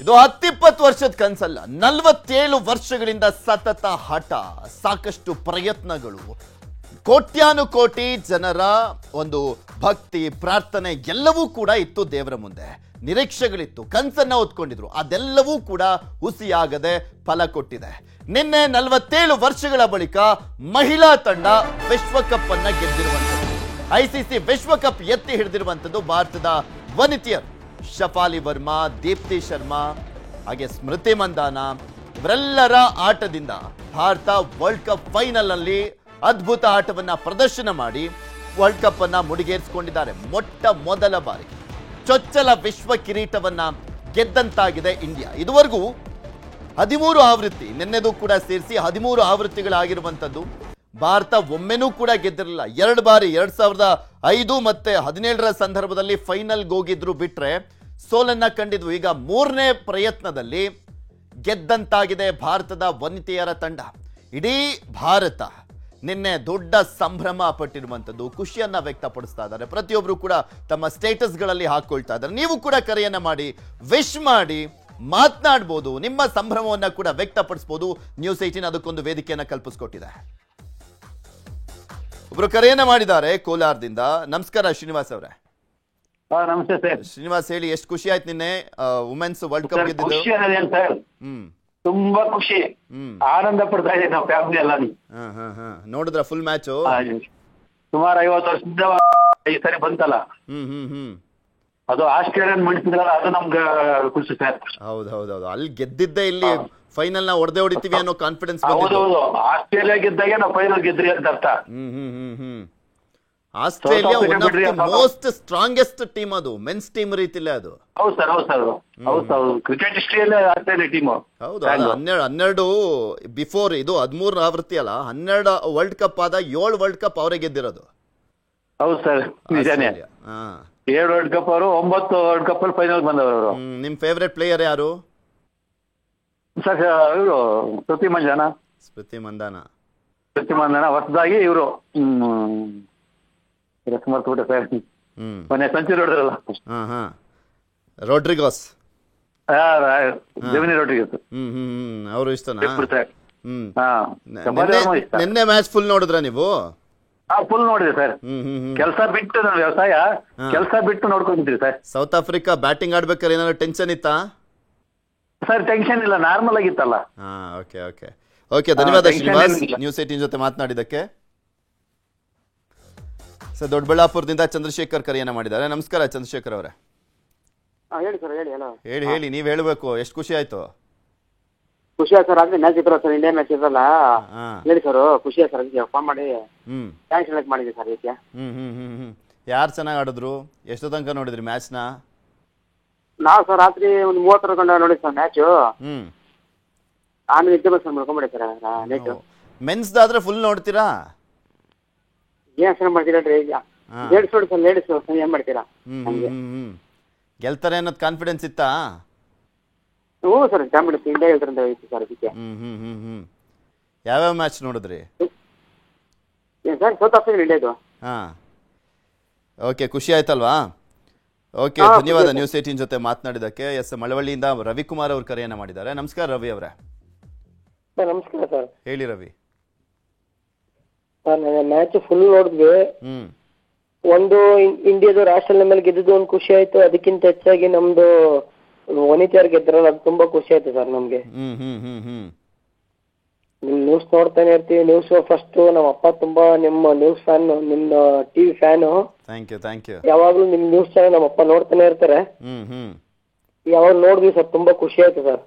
ಇದು 10-20 ವರ್ಷದ ಕನಸಲ್ಲ, 47 ವರ್ಷಗಳಿಂದ ಸತತ ಹಠ, ಸಾಕಷ್ಟು ಪ್ರಯತ್ನಗಳು, ಕೋಟ್ಯಾನುಕೋಟಿ ಜನರ ಒಂದು ಭಕ್ತಿ ಪ್ರಾರ್ಥನೆ ಎಲ್ಲವೂ ಕೂಡ ಇತ್ತು ದೇವರ ಮುಂದೆ. ನಿರೀಕ್ಷೆಗಳಿತ್ತು, ಕನಸನ್ನ ಹೊತ್ಕೊಂಡಿದ್ರು. ಅದೆಲ್ಲವೂ ಕೂಡ ಹುಸಿಯಾಗದೆ ಫಲ ಕೊಟ್ಟಿದೆ. ನಿನ್ನೆ 47 ವರ್ಷಗಳ ಬಳಿಕ ಮಹಿಳಾ ತಂಡ ವಿಶ್ವಕಪ್ ಅನ್ನ ಗೆದ್ದಿರುವಂಥದ್ದು. ಐಸಿಸಿ ವಿಶ್ವಕಪ್ ಎತ್ತಿ ಹಿಡಿದಿರುವಂಥದ್ದು ಭಾರತದ ವನಿತೆಯರು. ಶಫಾಲಿ ವರ್ಮಾ, ದೀಪ್ತಿ ಶರ್ಮಾ, ಹಾಗೆ ಸ್ಮೃತಿ ಮಂದಾನ ಇವರೆಲ್ಲರ ಆಟದಿಂದ ಭಾರತ ವರ್ಲ್ಡ್ ಕಪ್ ಫೈನಲ್ ನಲ್ಲಿ ಅದ್ಭುತ ಆಟವನ್ನ ಪ್ರದರ್ಶನ ಮಾಡಿ ವರ್ಲ್ಡ್ ಕಪ್ ಅನ್ನ ಮುಡಿಗೇರಿಸಿಕೊಂಡಿದ್ದಾರೆ. ಮೊಟ್ಟ ಮೊದಲ ಬಾರಿ ಚೊಚ್ಚಲ ವಿಶ್ವ ಕಿರೀಟವನ್ನ ಗೆದ್ದಂತಾಗಿದೆ ಇಂಡಿಯಾ. ಇದುವರೆಗೂ 13 ಆವೃತ್ತಿ, ನಿನ್ನೆದು ಕೂಡ ಸೇರಿಸಿ 13 ಆವೃತ್ತಿಗಳಾಗಿರುವಂಥದ್ದು. ಭಾರತ ಒಮ್ಮೆನೂ ಕೂಡ ಗೆದ್ದಿರಲಿಲ್ಲ. 2 ಬಾರಿ 2005 ಮತ್ತೆ 2017ರ ಸಂದರ್ಭದಲ್ಲಿ ಫೈನಲ್ಗೆ ಹೋಗಿದ್ರು, ಬಿಟ್ರೆ ಸೋಲನ್ನ ಕಂಡಿದ್ವು. ಈಗ 3ನೇ ಪ್ರಯತ್ನದಲ್ಲಿ ಗೆದ್ದಂತಾಗಿದೆ ಭಾರತದ ವನಿತೆಯರ ತಂಡ. ಇಡೀ ಭಾರತ ನಿನ್ನೆ ದೊಡ್ಡ ಸಂಭ್ರಮ ಪಟ್ಟಿರುವಂಥದ್ದು, ಖುಷಿಯನ್ನ ವ್ಯಕ್ತಪಡಿಸ್ತಾ ಇದ್ದಾರೆ. ಪ್ರತಿಯೊಬ್ಬರು ಕೂಡ ತಮ್ಮ ಸ್ಟೇಟಸ್ಗಳಲ್ಲಿ ಹಾಕೊಳ್ತಾ ಇದ್ದಾರೆ. ನೀವು ಕೂಡ ಕರೆಯನ್ನ ಮಾಡಿ, ವಿಶ್ ಮಾಡಿ, ಮಾತನಾಡ್ಬೋದು, ನಿಮ್ಮ ಸಂಭ್ರಮವನ್ನ ಕೂಡ ವ್ಯಕ್ತಪಡಿಸಬಹುದು. ನ್ಯೂಸ್ 18 ಅದಕ್ಕೊಂದು ವೇದಿಕೆಯನ್ನ ಕಲ್ಪಿಸ್ಕೊಟ್ಟಿದೆ. ಒಬ್ರು ಕರೆಯನ್ನ ಮಾಡಿದ್ದಾರೆ ಕೋಲಾರದಿಂದ. ನಮಸ್ಕಾರ ಶ್ರೀನಿವಾಸ್ ಅವರೇ. ನಮಸ್ತೆ ಸರ್. ಶ್ರೀನಿವಾಸ್, ಹೇಳಿ, ಎಷ್ಟು ಖುಷಿ ಆಯ್ತು ನಿನ್ನೆ ವುಮೆನ್ಸ್ ವರ್ಲ್ಡ್ ಕಪ್ ಗೆದ್ದಿದ್ದು? ತುಂಬಾ ಖುಷಿ, ಆನಂದ ಪಡ್ತಾ ಇದ್ದೀವಿ ನಾವು ಫ್ಯಾಮಿಲಿ ಎಲ್ಲ. ನೋಡಿದ್ರ ಫುಲ್ ಮ್ಯಾಚ್? ಸುಮಾರು 50 ವರ್ಷದಿಂದ ಈ ಸರಿ ಬಂತಲ್ಲ, ಅದು ಆಸ್ಟ್ರೇಲಿಯನ್ ಮಣಿಸಿದ್ರಲ್ಲ, ಅದು ನಮ್ಗೆ ಖುಷಿ ಸರ್. ಹೌದೌದು, ಅಲ್ಲಿ ಗೆದ್ದಿದ್ದೆ ಇಲ್ಲಿ ಫೈನಲ್ ನ ಹೊಡಿತೀವಿ ಅನ್ನೋ ಕಾನ್ಫಿಡೆನ್ಸ್. ಹೌದೌದು, ಆಸ್ಟ್ರೇಲಿಯಾ ಗೆದ್ದಾಗೆ ನಾವು ಫೈನಲ್ ಗೆದ್ರಿ ಅಂತ ಅರ್ಥ. Australia one of the most strongest team, ಅದು ಮೆನ್ಸ್ ಟೀಮ್ ರೀತಿಲೇ ಅದು. ಹೌದು ಸರ್, ಕ್ರಿಕೆಟ್ ಹಿಸ್ಟ್ರಿಯಲ್ಲೇ ಆಸ್ಟ್ರೇಲಿಯಾ ಟೀಮ್. ಹೌದು, 12 ಬಿಫೋರ್ ಇದು 13 ಆವೃತ್ತಿ ಅಲ್ಲ, 12 ವರ್ಲ್ಡ್ ಕಪ್ ಆದ 7 ವರ್ಲ್ಡ್ ಕಪ್ ಅವರೇ ಗೆದ್ದಿರೋದು. ಹೌದು ಸರ್, ನಿಜಾನೇ. 7 ವರ್ಲ್ಡ್ ಕಪ್ ಅವರು, 9 ವರ್ಲ್ಡ್ ಕಪ್ ಅಲ್ಲಿ ಫೈನಲ್ ಬಂದವರು. ನಿಮ್ ಫೇವರೇಟ್ ಪ್ಲೇಯರ್ ಯಾರು ಸರ್? ಇವರು ಸ್ಮೃತಿ ಮಂದಾನ. ಹೊಸದಾಗಿ ಇವರು ಮರ್ತ್ಬಿಟ್ಟೆ ಸರ್, ಮೊನ್ನೆ ಸೆಂಚುರಿ ಹೊಡೆದ್ರಲ್ಲ, ರೋಡ್ರಿಗೋಸ್, ಜೆಮಿನಿ ರೋಡ್ರಿಗೋಸ್. ಅವರು ಇಷ್ಟನಾ? ನಿನ್ನೆ ಮ್ಯಾಚ್ ಫುಲ್ ನೋಡಿದ್ರ ನೀವು? ಫುಲ್ ನೋಡಿದೆ ಸರ್. ಕೆಲಸ ಬಿಟ್ಟು ನಾನು ವ್ಯವಸಾಯ ಕೆಲಸ ಬಿಟ್ಟು ನೋಡ್ಕೊಂಡಿದ್ರಿ ಸರ್. ಸೌತ್ ಆಫ್ರಿಕಾ ಬ್ಯಾಟಿಂಗ್ ಆಡ್ಬೇಕಾದ್ರೆ ಏನಾದ್ರು ಟೆನ್ಷನ್ ಇತ್ತಾ ಸರ್? ಟೆನ್ಷನ್ ಇಲ್ಲ, ನಾರ್ಮಲ್ ಆಗಿತ್ತಲ್ಲ. ಓಕೆ, ಧನ್ಯವಾದ ಶ್ರೀನಿವಾಸ್, ನ್ಯೂಸ್ 18 ಜೊತೆ ಮಾತನಾಡಿದ್ದಕ್ಕೆ. ಸರ್, ದೊಡ್ಡಬಳ್ಳಾಪುರದಿಂದ ಚಂದ್ರಶೇಖರ್ ಕರೆಯನ್ನ ಮಾಡಿದ್ದಾರೆ. ನಮಸ್ಕಾರ ಚಂದ್ರಶೇಖರ್ ಅವರೇ. ಹೇಳಿ, ನೀವ್ ಹೇಳ್ಬೇಕು, ಎಷ್ಟು ಖುಷಿ ಆಯ್ತು? ಖುಷಿ ಆಯ್ತು ಸರ್. ಆದ್ರೆ ಮ್ಯಾಚ್ ಇದ್ರು ಸರ್, ಇಂಡಿಯಾ ಮ್ಯಾಚ್ ಇರಲ್ಲ. ಹೇಳಿ ಸರ್, ಖುಷಿ ಆಯ್ತು ಸರ್. ಫೋನ್ ಮಾಡಿ ಥ್ಯಾಂಕ್ಸ್ ಹೇಳಕ್ ಮಾಡಿದ್ವಿ ಸರ್. ಇದಕ್ಕೆ ಯಾರು ಚೆನ್ನಾಗಿ ಆಡಿದ್ರು? ಎಷ್ಟು ತನಕ ನೋಡಿದ್ರಿ ಮ್ಯಾಚ್ ನ? ನಾವು ಸರ್ ರಾತ್ರಿ ಒಂದು 30 ಗಂಟೆ ನೋಡಿ ಸರ್ ಮ್ಯಾಚ್. ಆಮೇಲೆ ಇದ್ದ ಸರ್ ಮಾಡ್ಕೊಂಬಿಡಿ ಸರ್ ನೈಟ್. ಮೆನ್ಸ್ದಾದ್ರೆ ಫುಲ್ ನೋಡ್ತೀರಾ? ಏನ್ ಸರ್ ಮಾಡ್ತೀರಾ? ಲೇಡೀಸ್ ನೋಡಿ ಸರ್, ಲೇಡೀಸ್ ಏನ್ ಮಾಡ್ತೀರಾ? ಗೆಲ್ತಾರೆ ಅನ್ನೋದು ಕಾನ್ಫಿಡೆನ್ಸ್ ಇತ್ತಾ? ಹ್ಞೂ ಸರ್, ಕಾನ್ಫಿಡೆನ್ಸ್ ಇಂಡಿಯಾ ಗೆಲ್ತಾರೆ ಇತ್ತು ಸರ್. ಅದಕ್ಕೆ ಯಾವ್ಯಾವ ಮ್ಯಾಚ್ ನೋಡಿದ್ರಿ? ಏನ್ ಸರ್, ಸೌತ್ ಆಫ್ರಿಕಾ ಇಂಡಿಯಾದು. ಓಕೆ, ಖುಷಿ ಆಯ್ತಲ್ವಾ? ಓಕೆ, ಧನ್ಯವಾದ ನ್ಯೂಸ್ 18 ಜೊತೆ ಮಾತನಾಡಿದಕ್ಕೆ. ಎಸ್, ಮಳವಳ್ಳಿಯಿಂದ ರವಿಕುಮಾರ್ ಅವರು ಕರೆಯನ್ನ ಮಾಡಿದ್ದಾರೆ. ನಮಸ್ಕಾರ ರವಿ ಅವರೇ. ನಮಸ್ಕಾರ ಸರ್. ಹೇಳಿ ರವಿ. ಮ್ಯಾಚ್ ಫುಲ್ ನೋಡಿದ್ವಿ. ಒಂದು ಇಂಡಿಯಾದ ರಾಷ್ಟ್ರೀಯ ಮೇಲೆ ಗೆದ್ದಿದ್ದು ಒಂದು ಖುಷಿ ಆಯ್ತು. ಅದಕ್ಕಿಂತ ಹೆಚ್ಚಾಗಿ ನಮ್ದು ವನಿತೆಯರು ಗೆದ್ರಲ್ಲ, ಅದು ತುಂಬಾ ಖುಷಿ ಆಯ್ತು ಸರ್ ನಮ್ಗೆ. ನಿಮ್ ನ್ಯೂಸ್ ನೋಡ್ತಾನೆ ಇರ್ತೀವಿ. ನ್ಯೂಸ್ ಫಸ್ಟ್ ನಮ್ಮ ಅಪ್ಪ ತುಂಬಾ ನಿಮ್ಮ ನ್ಯೂಸ್ ಫ್ಯಾನ್, ನಿಮ್ಮ ಟಿವಿ ಫ್ಯಾನು. Thank you. ಯಾವಾಗ್ಲೂ ನಿಮ್ ನ್ಯೂಸ್ ಚಾನೆಲ್ ನಮ್ಮ ಅಪ್ಪ ನೋಡ್ತಾನೆ ಇರ್ತಾರೆ. ಯಾವಾಗ ನೋಡಿದ್ವಿ ಸರ್, ತುಂಬಾ ಖುಷಿ ಆಯ್ತು ಸರ್.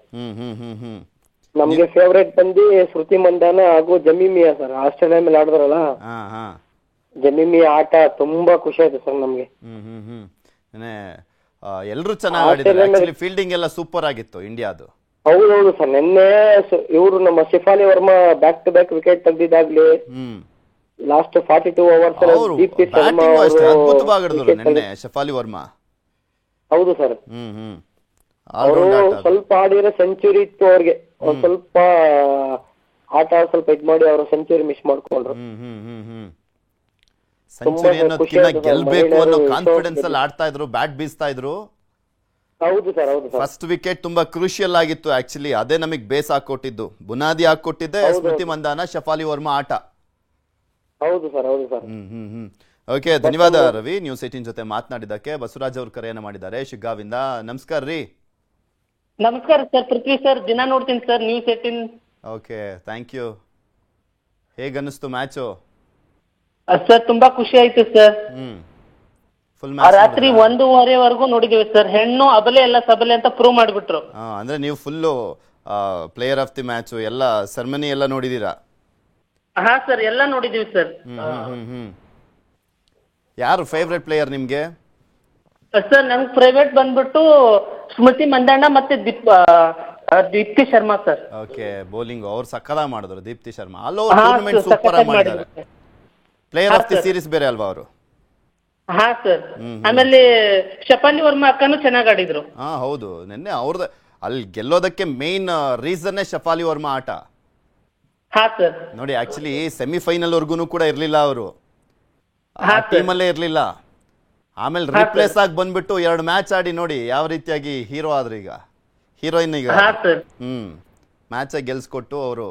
ನಮ್ಗೆ ಫೇವ್ರೇಟ್ ಬಂದು ಸ್ಮೃತಿ ಮಂದಾನ ಹಾಗೂ ಜಮೀಮಿಯಾ ಸರ್. ಆಸ್ಟ್ರೇಲಿಯಾ ಮೇಲೆ ಆಡಿದ್ರಲ್ಲ, ಜಮೀಮಿಯಾ ಆಟ ತುಂಬಾ ಖುಷಿ ಆಯ್ತು ಸರ್ ನಮ್ಗೆ. ಎಲ್ಲರೂ ಚೆನ್ನಾಗಿ ಆಡಿದ್ರು. ಫೀಲ್ಡಿಂಗ್ ಎಲ್ಲ ಸೂಪರ್ ಆಗಿತ್ತು ಇಂಡಿಯಾದು. ಹೌದೌದು ಸರ್. ನಿನ್ನೆ ಇವರು ನಮ್ಮ Shafali Verma back to back wicket ತೆಗ್ದಿದ್ದಾಗ್ಲಿ, ಲಾಸ್ಟ್ 42 ಅವರ್ಸ್ ದೀಪ್ತಿ ಶರ್ಮಾ ಶಫಾಲಿ ವರ್ಮಾ. ಹೌದು ಸರ್, ಅವರು ಸ್ವಲ್ಪ ಆಡಿದ್ರೆ ಸೆಂಚುರಿ ಇತ್ತು ಅವ್ರಿಗೆ. ಒಂದ್ ಸ್ವಲ್ಪ ಆಟ ಸ್ವಲ್ಪ ಇದ್ ಮಾಡಿ ಅವರು ಸೆಂಚುರಿ ಮಿಸ್ ಮಾಡ್ಕೊಂಡ್ರು. ಸೆಂಚುರಿ ಗೆಲ್ಬೇಕು ಅನ್ನೋ ಕಾನ್ಫಿಡೆನ್ಸ್ ಅಲ್ಲಿ ಆಡ್ತಾ ಇದ್ರು, ಬ್ಯಾಟ್ ಬೀಸ್ತಾ ಇದ್ರು. ಹೌದು ಸರ್, ಹೌದು ಸರ್. ಫಸ್ಟ್ ವಿಕೆಟ್ ತುಂಬಾ ಕ್ರೂಷಿಯಲ್ ಆಗಿತ್ತು ಆಕ್ಚುಲಿ, ಅದೇ ನಮಗೆ ಬೇಸ್ ಹಾಕೊಟ್ಟಿದ್ದು, ಬುನಾದಿ ಹಾಕೊಟ್ಟಿದ್ದೆ ಸ್ಮೃತಿ ಮಂದಾನ ಶಫಾಲಿ ವರ್ಮಾ ಆಟ. ಹೌದು ಸರ್, ಹೌದು ಸರ್. ಓಕೆ, ಧನ್ಯವಾದ ರವಿ, ನ್ಯೂಸ್ 18 ಜೊತೆ ಮಾತನಾಡಿದ್ದಕ್ಕೆ. ಬಸವರಾಜ್ ಅವರು ಕರೆಯನ್ನ ಮಾಡಿದ್ದಾರೆ ಶಿಗ್ಗಾವಿಂದ. ನಮಸ್ಕಾರ ರೀ. ನಮಸ್ಕಾರ ಸರ್, ಪೃಥ್ವಿ ಸರ್, ದಿನ ನೋಡ್ತೀನಿ sir news 18. Okay, thank you. ಹೇಗನ್ನಿಸ್ತು ಮ್ಯಾಚು? ಸರ್ ತುಂಬಾ ಖುಷಿ ಆಯ್ತು ಸರ್. ಫುಲ್ ರಾತ್ರಿ 1:30 ನೋಡಿದೀವಿ ಸರ್. ಹೆಣ್ಣು ಅಬಲೆ ಎಲ್ಲ ಸಬಲೆ ಅಂತ ಪ್ರೂವ್ ಮಾಡಿಬಿಟ್ರು. ಅಂದ್ರೆ ನೀವು full player of the match ಎಲ್ಲ ಸೆರೆಮನಿ ಎಲ್ಲ ನೋಡಿದೀರಾ? ಹಾ ಸರ್, ಎಲ್ಲ ನೋಡಿದೀವಿ ಸರ್. ಯಾರು ಫೇವ್ರೆಟ್ ಪ್ಲೇಯರ್ ನಿಮ್ಗೆ? ಸರ್ ನಂಗೆ ಪ್ರೈವೇಟ್ ಬಂದ್ಬಿಟ್ಟು ಸ್ಮೃತಿ ಮಂದಣ್ಣ ಮತ್ತೆ Deepti Sharma sir. Okay, bowling ಅವ್ರು ಸಕ್ಕತ್ತಾಗಿ ಮಾಡಿದ್ರು Deepti Sharma. All over tournament super ಆಗಿ ಮಾಡಿದ್ದಾರೆ. ಪ್ಲೇಯರ್ ಆಫ್ ದಿ ಸೀರೀಸ್ ಬೇರೆ ಅಲ್ವಾ ಅವರು? ಹಾ ಸರ್. ಆಮೇಲೆ ಶಫಾಲಿ ವರ್ಮಾ ಅಕ್ಕನು ಚೆನ್ನಾಗಿ ಆಡಿದ್ರು. ಹಾ ಹೌದು, ನಿನ್ನೆ ಅವ್ರದ್ದು ಅಲ್ಲಿ ಗೆಲ್ಲೋದಕ್ಕೆ ಮೇನ್ ರೀಸನ್ನೇ ಶಫಾಲಿ ವರ್ಮಾ ಆಟ. ಹಾ ಸರ್. ನೋಡಿ ಆಕ್ಚುಲಿ ಸೆಮಿಫೈನಲ್ ವರ್ಗೂನು ಕೂಡ ಇರ್ಲಿಲ್ಲ ಅವರು, ಟೀಮಲ್ಲೇ ಇರ್ಲಿಲ್ಲ. ಆಮೇಲೆ ರಿಪ್ಲೇಸ್ ಆಗಿ ಬಂದ್ಬಿಟ್ಟು 2 ಮ್ಯಾಚ್ ಆಡಿ ನೋಡಿ ಯಾವ ರೀತಿಯಾಗಿ ಹೀರೋ ಆದ್ರು. ಈಗ ಹೀರೋಯಿನ್ ಈಗ ಮ್ಯಾಚ್ ಗೆಲ್ಸ್ಕೊಟ್ಟು ಅವರು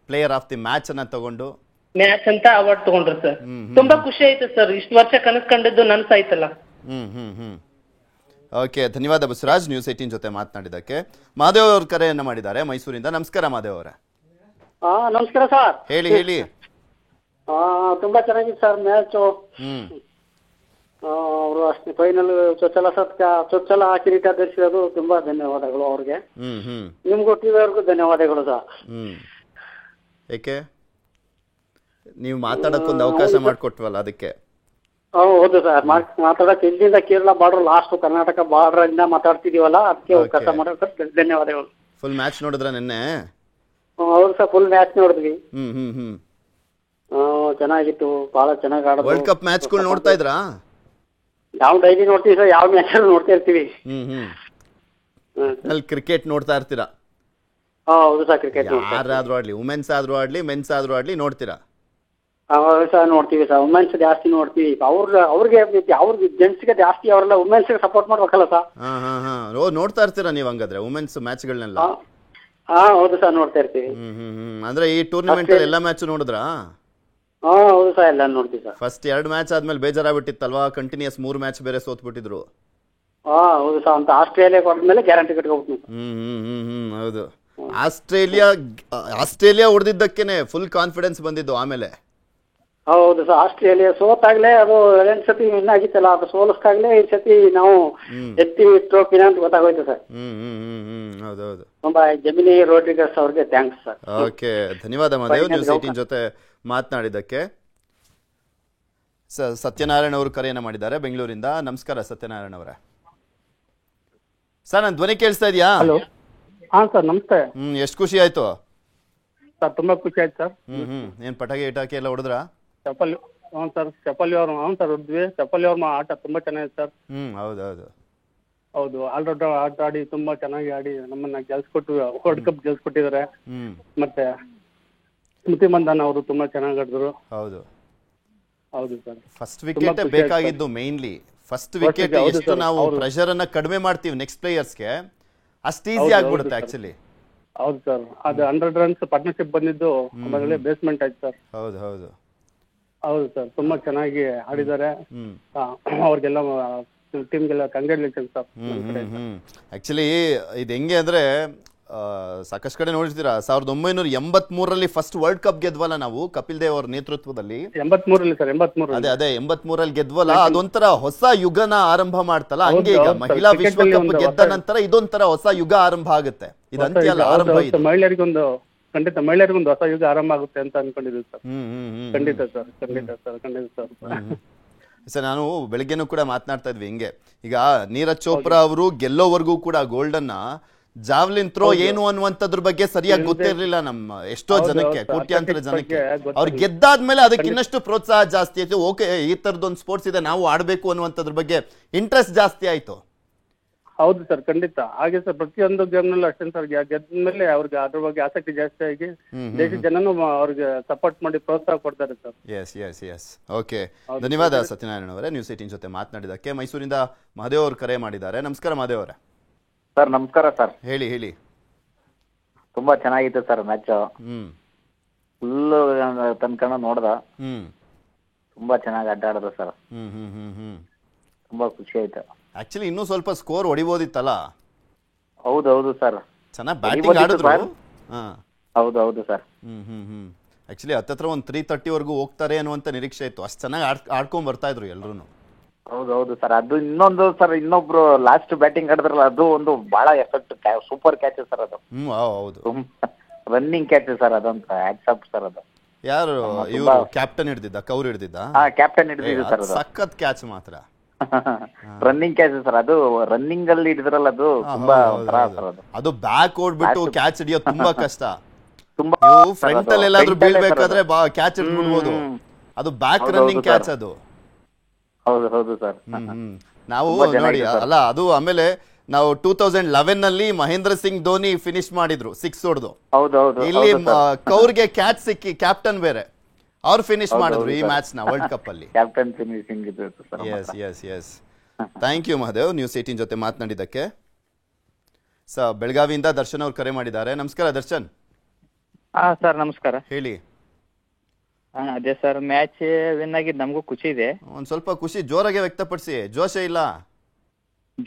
ಪ್ಲೇಯರ್ ಆಫ್ ದಿ ಮ್ಯಾಚ್ ಅನ್ನ ತಗೊಂಡು ಮ್ಯಾಚ್ ಅಂತ ಅವಾರ್ಡ್ ತಗೊಂಡ್ರು ಸರ್. ತುಂಬಾ ಖುಷಿ ಆಯ್ತು ಸರ್, ಇಷ್ಟು ವರ್ಷ ಕನಸ್ಕೊಂಡಿದ್ದು ನನ್ಸಾಯ್ತಲ್ಲ. ಓಕೆ, ಧನ್ಯವಾದ ಬಸವರಾಜ್, ನ್ಯೂಸ್ 18 ಜೊತೆ ಮಾತನಾಡಿದಕ್ಕೆ. ಮಹಾದೇವ್ ಅವ್ರ ಕರೆಯನ್ನ ಮಾಡಿದ್ದಾರೆ ಮೈಸೂರಿಂದ. ನಮಸ್ಕಾರ ಮಹಾದೇವ್ ಅವರೇ. ನಮಸ್ಕಾರ ಸರ್. ಹೇಳಿ ಹೇಳಿ. ತುಂಬಾ ಚೆನ್ನಾಗಿತ್ತು ಸರ್ ಮ್ಯಾಚು. ಅವರು ಅಷ್ಟೇ ಫೈನಲ್ ಚೊಚ್ಚಲ ಕಿರೀಟ ಧರಿಸಿರೋದು ತುಂಬಾ ಧನ್ಯವಾದಗಳು ಅವ್ರಿಗೆ. ನಿಮ್ಗೂ ಟಿವಿ ಅವ್ರಿಗೂ ಧನ್ಯವಾದಗಳು ಸರ್. ಏಕೆ ನೀವು ಮಾತಾಡಕ್ಕೊಂದು ಅವಕಾಶ ಮಾಡಿಕೊಟ್ವಲ್ಲ ಅದಕ್ಕೆ. ಹೌದು ಸರ್, ಮಾತಾಡಕ್ ಇಲ್ಲಿಂದ Kerala border last Karnataka border ಇಂದ ಮಾತಾಡ್ತಿದೀವಲ್ಲ, ಅದಕ್ಕೆ ಅವಕಾಶ ಮಾಡೋಕೆ ಧನ್ಯವಾದಗಳು. ಫುಲ್ ಮ್ಯಾಚ್ ನೋಡಿದ್ರ ನಿನ್ನೆ? ಹೌದು ಸರ್, ಫುಲ್ ಮ್ಯಾಚ್ ನೋಡಿದ್ವಿ. ಚೆನ್ನಾಗಿತ್ತು, ಬಹಳ ಚೆನ್ನಾಗಿ ಆಡೋದು. ವರ್ಲ್ಡ್ ಕಪ್ ಮ್ಯಾಚ್ಗಳು ನೋಡ್ತಾ ಇದ್ರಾ? ನಾವು ಡೈಲಿ ನೋಡ್ತೀವಿ ಸರ್, ಯಾವ ಮ್ಯಾಚ್ ನೋಡ್ತಾ ಇರ್ತೀವಿ. ಅಲ್ಲಿ ಕ್ರಿಕೆಟ್ ನೋಡ್ತಾ ಇರ್ತೀರಾ? ಹೌದು ಸರ್, ಕ್ರಿಕೆಟ್ ಯಾರಾದ್ರೂ ಆಡ್ಲಿ, ವುಮೆನ್ಸ್ ಆದ್ರೂ ಆಡ್ಲಿ ಮೆನ್ಸ್ ಆದ್ರೂ ಆಡ್ಲಿ ನೋಡ್ತೀರಾ? ಸರ್ ನೋಡ್ತೀವಿ ಸರ್, ವುಮೆನ್ಸ್ ಜಾಸ್ತಿ ನೋಡ್ತೀವಿ. ಅವ್ರಿಗೆ ಜೆಂಟ್ಸ್ಗೆ ಜಾಸ್ತಿ, ಅವರೆಲ್ಲ ವುಮೆನ್ಸ್ ಸಪೋರ್ಟ್ ಮಾಡ್ಬೇಕಲ್ಲ ಸರ್. ನೋಡ್ತಾ ಇರ್ತೀರಾ ನೀವು ಹಂಗಾದ್ರೆ ವುಮೆನ್ಸ್ ಮ್ಯಾಚ್ಗಳನ್ನೆಲ್ಲ? ಹೌದು ಸರ್, ನೋಡ್ತಾ ಇರ್ತೀವಿ. ಅಂದ್ರೆ ಈ ಟೂರ್ನಮೆಂಟ್ ಅಲ್ಲಿ ಎಲ್ಲಾ ಮ್ಯಾಚ್ ನೋಡಿದ್ರಾ? ಹೌದು ಸರ್, ಎಲ್ಲ ನೋಡ್ತೀವಿ ಸರ್. ಫಸ್ಟ್ 2 ಮ್ಯಾಚ್ ಆದ್ಮೇಲೆ ಬೇಜಾರಾಗ್ಬಿಟ್ಟಿತ್ತಲ್ವಾ, ಕಂಟಿನ್ಯೂಸ್ 3 ಮ್ಯಾಚ್ ಬೇರೆ ಸೋತ್ಬಿಟ್ಟಿದ್ರು. ಹೌದು ಸರ್, ಅಂತ ಆಸ್ಟ್ರೇಲಿಯಾ ಕೊಡ್ಮೇಲೆ ಗ್ಯಾರಂಟಿ ಕಟ್ಕೊಬಿಟ್ಟು. ಹೌದು, ಆಸ್ಟ್ರೇಲಿಯಾ ಹೊಡೆದಿದ್ದಕ್ಕೇನೆ ಫುಲ್ ಕಾನ್ಫಿಡೆನ್ಸ್ ಬಂದಿದ್ದು. ಆಮೇಲೆ ಹೌದು ಸರ್, ಆಸ್ಟ್ರೇಲಿಯಾ ಸೋತಾಗ್ಲೇ ಅದು 2 ಸತಿ ವಿನ್ ಆಗಿತ್ತಲ್ಲ, ಅದು ಸೋಲಿಸ್ದಾಗ್ಲೇ ಈ ಸತಿ ನಾವು ಎತ್ತಿ ಟ್ರೋಫಿನ ಅಂತ ಗೊತ್ತಾಗೋಯ್ತು ಸರ್. ಹೌದೌದು, ತುಂಬಾ ಜಮಿನಿ ರೋಡ್ರಿಗಸ್ ಅವ್ರಿಗೆ ಥ್ಯಾಂಕ್ಸ್ ಸರ್. ಓಕೆ, ಧನ್ಯವಾದ ಮಹದೇವ್, ನ್ಯೂಸ್ 18 ಜೊತೆ ಮಾತನಾಡಿದ್ದಕ್ಕೆ. ಸತ್ಯನಾರಾಯಣ ಅವರು ಕರೆಯನ್ನ ಮಾಡಿದ್ದಾರೆ ಬೆಂಗಳೂರಿಂದ. ನಮಸ್ಕಾರ ಸತ್ಯನಾರಾಯಣ ಅವರೇ. ಸರ್, ನನ್ನ ಧ್ವನಿ ಕೇಳಿಸ್ತಾ ಇದೆಯಾ? ಹಾ ಸರ್, ನಮಸ್ತೆ. ಎಷ್ಟು ಖುಷಿ ಆಯ್ತು ಸರ್? ತುಂಬಾ ಖುಷಿ ಆಯ್ತು ಸರ್. ಏನ್ ಪಟಾಕಿ ಇಟಾಕಿ ಎಲ್ಲ ಹೊಡೆದ್ರಾ? ಚಪ್ಪಲಿ, ಸರ್ ಚಪ್ಪಲಿ ಅವ್ರು, ಸರ್ ಹೊಡೆದ್ವಿ. ಚಪ್ಪಲಿ ಅವ್ರ ಆಟ ತುಂಬಾ ಚೆನ್ನಾಗಿದೆ ಸರ್. ಹೌದೌದು ಹೌದು, ಆಲ್ರೌಂಡರ್ ಆಟ ಆಡಿ ತುಂಬಾ ಚೆನ್ನಾಗಿ ಆಡಿ ನಮ್ಮನ್ನ ಗೆಲ್ಸ್ಕೊಟ್ಟು ವರ್ಲ್ಡ್ ಕಪ್ ಗೆಲ್ಸ್ಕೊಟ್ಟಿದ್ದಾರೆ. ಮತ್ತೆ ಸ್ಮೃತಿ ಮಂದಾನ ಅವರು ತುಂಬಾ ಚೆನ್ನಾಗಿ ಆಡಿದ್ರು. ಹೌದು ಹೌದು ಸರ್, ಫಸ್ಟ್ ವಿಕೆಟ್ ಬೇಕಾಗಿದ್ದು ಮೇನ್ಲಿ. ಫಸ್ಟ್ ವಿಕೆಟ್ ಎಷ್ಟು ನಾವು ಪ್ರೆಷರ್ ಅನ್ನ ಕಡಿಮೆ ಮಾಡ್ತೀವಿ ನೆಕ್ಸ್ಟ್ ಪ್ಲೇಯರ್ಸ್ಗೆ, ಅಷ್ಟು ಈಸಿ ಆಗ್ಬಿಡುತ್ತೆ ಆಕ್ಚುಲಿ. ಹೌದು ಸರ್, ಅದು 100 ರನ್ಸ್ ಪಾರ್ಟ್ನರ್ಶಿಪ್ ಬಂದಿದ್ದು ಬೇಸ್ಮೆಂಟ್ ಆಯ್ತು ಸರ್. ಹೌದು ಹೌದು ಹೌದು ಸರ್, ತುಂಬಾ ಚೆನ್ನಾಗಿ ಆಡಿದ್ದಾರೆ. ಅವ್ರಿಗೆಲ್ಲ ಟೀಮ್ಗೆಲ್ಲ ಕಂಗ್ರಾಚುಲೇಷನ್ ಸರ್. ಆಕ್ಚುಲಿ ಇದು ಹೆಂಗೆ ಅಂದ್ರೆ ಸಾಕಷ್ಟು ಕಡೆ ನೋಡಿರ್ತೀರಾ, 1983ರಲ್ಲಿ ಫಸ್ಟ್ ವರ್ಲ್ಡ್ ಕಪ್ ಗೆದ್ವಲ್ಲ ನಾವು ಕಪಿಲ್ ದೇವ್ ಅವ್ರ ನೇತೃತ್ವದಲ್ಲಿ. 83ರಲ್ಲಿ ಸರ್, 83 ಅದೇ 83ರಲ್ಲಿ ಗೆದ್ವಲ್ಲ, ಅದೊಂಥರ ಹೊಸ ಯುಗನ ಆರಂಭ ಮಾಡ್ತಲ್ಲ. ಹಂಗೆ ಈಗ ಮಹಿಳಾ ವಿಶ್ವಕಪ್ ಗೆದ್ದ ನಂತರ ಇದೊಂಥರ ಹೊಸ ಯುಗ ಆರಂಭ ಆಗುತ್ತೆ. ಇದು ಅಂತ್ಯ ಅಲ್ಲ, ಆರಂಭ. ಮಹಿಳೆಯರಿಗೊಂದು ಖಂಡಿತ ಮಹಿಳೆಯರಿಗೊಂದು ಹೊಸ ಯುಗ ಆರಂಭ ಆಗುತ್ತೆ ಅಂತ ಅನ್ಕೊಂಡಿದ್ದೀವಿ ಸರ್. ಖಂಡಿತ ಸರ್, ಖಂಡಿತ ಸರ್, ಖಂಡಿತ ಸರ್. ಸರ್, ನಾನು ಬೆಳಗ್ಗೆನೂ ಕೂಡ ಮಾತನಾಡ್ತಾ ಇದ್ವಿ ಹಿಂಗೆ. ಈಗ ನೀರಜ್ ಚೋಪ್ರಾ ಅವರು ಗೆಲ್ಲೋವರೆಗೂ ಕೂಡ ಗೋಲ್ಡನ್ನ ಜಾವ್ಲಿನ್ ಥ್ರೋ ಏನು ಅನ್ನುವಂಥದ್ರ ಬಗ್ಗೆ ಸರಿಯಾಗಿ ಗೊತ್ತಿರಲಿಲ್ಲ ನಮ್ಮ ಎಷ್ಟೋ ಜನಕ್ಕೆ, ಕೋಟ್ಯಾಂತರ ಜನಕ್ಕೆ. ಅವ್ರು ಗೆದ್ದಾದ್ಮೇಲೆ ಅದಕ್ಕೆ ಇನ್ನಷ್ಟು ಪ್ರೋತ್ಸಾಹ ಜಾಸ್ತಿ ಆಯ್ತು. ಓಕೆ, ಈ ತರದೊಂದು ಸ್ಪೋರ್ಟ್ಸ್ ಇದೆ, ನಾವು ಆಡ್ಬೇಕು ಅನ್ನುವಂಥದ್ರ ಬಗ್ಗೆ ಇಂಟ್ರೆಸ್ಟ್ ಜಾಸ್ತಿ ಆಯ್ತು. ಹೌದು ಸರ್, ಖಂಡಿತ ಹಾಗೆ ಸರ್. ಪ್ರತಿಯೊಂದು ಗೇಮ್ ನಲ್ಲೂ ಅಷ್ಟೇ ಸರ್, ಗೆದ್ಮೇಲೆ ಅವ್ರಿಗೆ ಅದ್ರ ಬಗ್ಗೆ ಆಸಕ್ತಿ ಜಾಸ್ತಿ ಆಗಿ ದೇಶದ ಜನನು ಅವ್ರಿಗೆ ಸಪೋರ್ಟ್ ಮಾಡಿ ಪ್ರೋತ್ಸಾಹ ಕೊಡ್ತಾರೆ ಸರ್. ಎಸ್. ಓಕೆ, ಧನ್ಯವಾದ ಸತ್ಯನಾರಾಯಣ ಅವರೇ, ನ್ಯೂಸ್ 18 ಜೊತೆ ಮಾತನಾಡಿದಕ್ಕೆ. ಮೈಸೂರಿಂದ ಮಹದೇವ್ ಅವರು ಕರೆ ಮಾಡಿದ್ದಾರೆ. ನಮಸ್ಕಾರ ಮಹದೇವ್ ಅವರೇ. ಸರ್ ನಮಸ್ಕಾರ ಸರ್. ಹೇಳಿ ಹೇಳಿ. ತುಂಬಾ ಚೆನ್ನಾಗಿತ್ತು ಸರ್ ಮ್ಯಾಚ್. ಫುಲ್ ತನಕ ನೋಡ್ದ. ತುಂಬಾ ಚೆನ್ನಾಗಿ ಆಟ ಆಡಿದ್ರು ಸರ್. ತುಂಬಾ ಖುಷಿ ಆಯ್ತು. ಆಕ್ಚುಲಿ ಇನ್ನೂ ಸ್ವಲ್ಪ ಸ್ಕೋರ್ ಹೊಡಿಬೋದಿತ್ತಲ್ಲ. ಹೌದೌದು ಸರ್. ಚೆನ್ನಾಗಿ ಬ್ಯಾಟಿಂಗ್ ಆಡಿದ್ರು. ಹೌದೌದು ಸರ್. ಆಕ್ಚುಲಿ ಹತ್ತತ್ರ ಒಂದು 330 ವರೆಗೂ ಹೋಗ್ತಾರೆ ಅನ್ನುವಂತ ನಿರೀಕ್ಷೆ ಇತ್ತು. ಅಷ್ಟು ಚೆನ್ನಾಗಿ ಆಡ್ಕೊಂಡ್ ಬರ್ತಾ ಇದ್ರು ಎಲ್ರು. ಹೌದೌದು ಸರ್. ಅದು ಇನ್ನೊಂದು ಸರ್, ಇನ್ನೊಬ್ರು ಲಾಸ್ಟ್ ಬ್ಯಾಟಿಂಗ್ ಆಡಿದ್ರಲ್ಲ, ಅದು ಒಂದು ಬಹಳ ಎಫೆಕ್ಟ್, ಸೂಪರ್ ಕ್ಯಾಚ್ ಸರ್ ಅದು. ಹೌದು, ರನ್ನಿಂಗ್ ಕ್ಯಾಚ್ ಸರ್, ಅದಂತ ಆಕ್ಸೆಪ್ಟ್ ಸರ್ ಅದು. ಯಾರು ಇವರು ಕ್ಯಾಪ್ಟನ್ ಹಿಡ್ದಿದ್ದ, ಕೌರ್ ಹಿಡ್ದಿದ್ದ? ಕ್ಯಾಪ್ಟನ್ ಹಿಡಿದಿದ್ದು ಸರ್ ಅದು. ಸಖತ್ ಕ್ಯಾಚ್ ಮಾತ್ರ. ರನ್ನಿಂಗ್ ಕ್ಯಾಚ್ ಸರ್ ಅದು. ರನ್ನಿಂಗ್ ಅಲ್ಲಿ ಹಿಡಿದ್ರಲ್ಲ, ಅದು ತುಂಬಾ ಒಂಥರ ಸರ್ ಅದು. ಅದು ಬ್ಯಾಕ್ ಓಡ್ಬಿಟ್ಟು ಕ್ಯಾಚ್ ಹಿಡಿಯೋದು ತುಂಬಾ ಕಷ್ಟ. ನೀವು ಫ್ರಂಟ್ ಅಲ್ಲಿ ಎಲ್ಲಾದ್ರೂ ಬೀಳ್ಬೇಕಾದ್ರೆ ಕ್ಯಾಚ್ ಹಿಡ್ಬಿಡ್ಬೋದು. ಅದು ಬ್ಯಾಕ್ ರನ್ನಿಂಗ್ ಕ್ಯಾಚ್ ಅದು. ಹೌದು ಸರ್. ನಾವು ನೋಡಿ ಅಲ್ಲ, ಅದು ಆಮೇಲೆ ನಾವು 2011 ನಲ್ಲಿ ಮಹೇಂದ್ರ ಸಿಂಗ್ ಧೋನಿ ಫಿನಿಶ್ ಮಾಡಿದ್ರು 6 ಹೊಡೆದು. ಇಲ್ಲಿ ಕೌರ್ಗೆ ಕ್ಯಾಚ್ ಸಿಕ್ಕಿ, ಕ್ಯಾಪ್ಟನ್ ಬೇರೆ, ಅವ್ರು ಫಿನಿಶ್ ಮಾಡಿದ್ರು ಈ ಮ್ಯಾಚ್ ನ ವರ್ಲ್ಡ್ ಕಪ್ ಅಲ್ಲಿ. ಕ್ಯಾಪ್ಟನ್ ಫಿನಿಶಿಂಗ್ ಇದೆ sir. Yes. Thank you Mahadev, news 18 ಜೊತೆ ಮಾತನಾಡಿದ್ದಕ್ಕೆ. ಬೆಳಗಾವಿಯಿಂದ ದರ್ಶನ್ ಅವ್ರು ಕರೆ ಮಾಡಿದ್ದಾರೆ. ನಮಸ್ಕಾರ ದರ್ಶನ್. ಸರ್ ನಮಸ್ಕಾರ. ಹೇಳಿ. ಅದೇ ಸರ್, ಮ್ಯಾಚ್ ವಿನ್ ಆಗಿದ್ದು ನಮಗೂ ಖುಷಿ ಇದೆ. ಒಂದ್ ಸ್ವಲ್ಪ ಖುಷಿ ಜೋರಾಗೆ ವ್ಯಕ್ತಪಡಿಸಿ, ಜೋಶೇ ಇಲ್ಲ.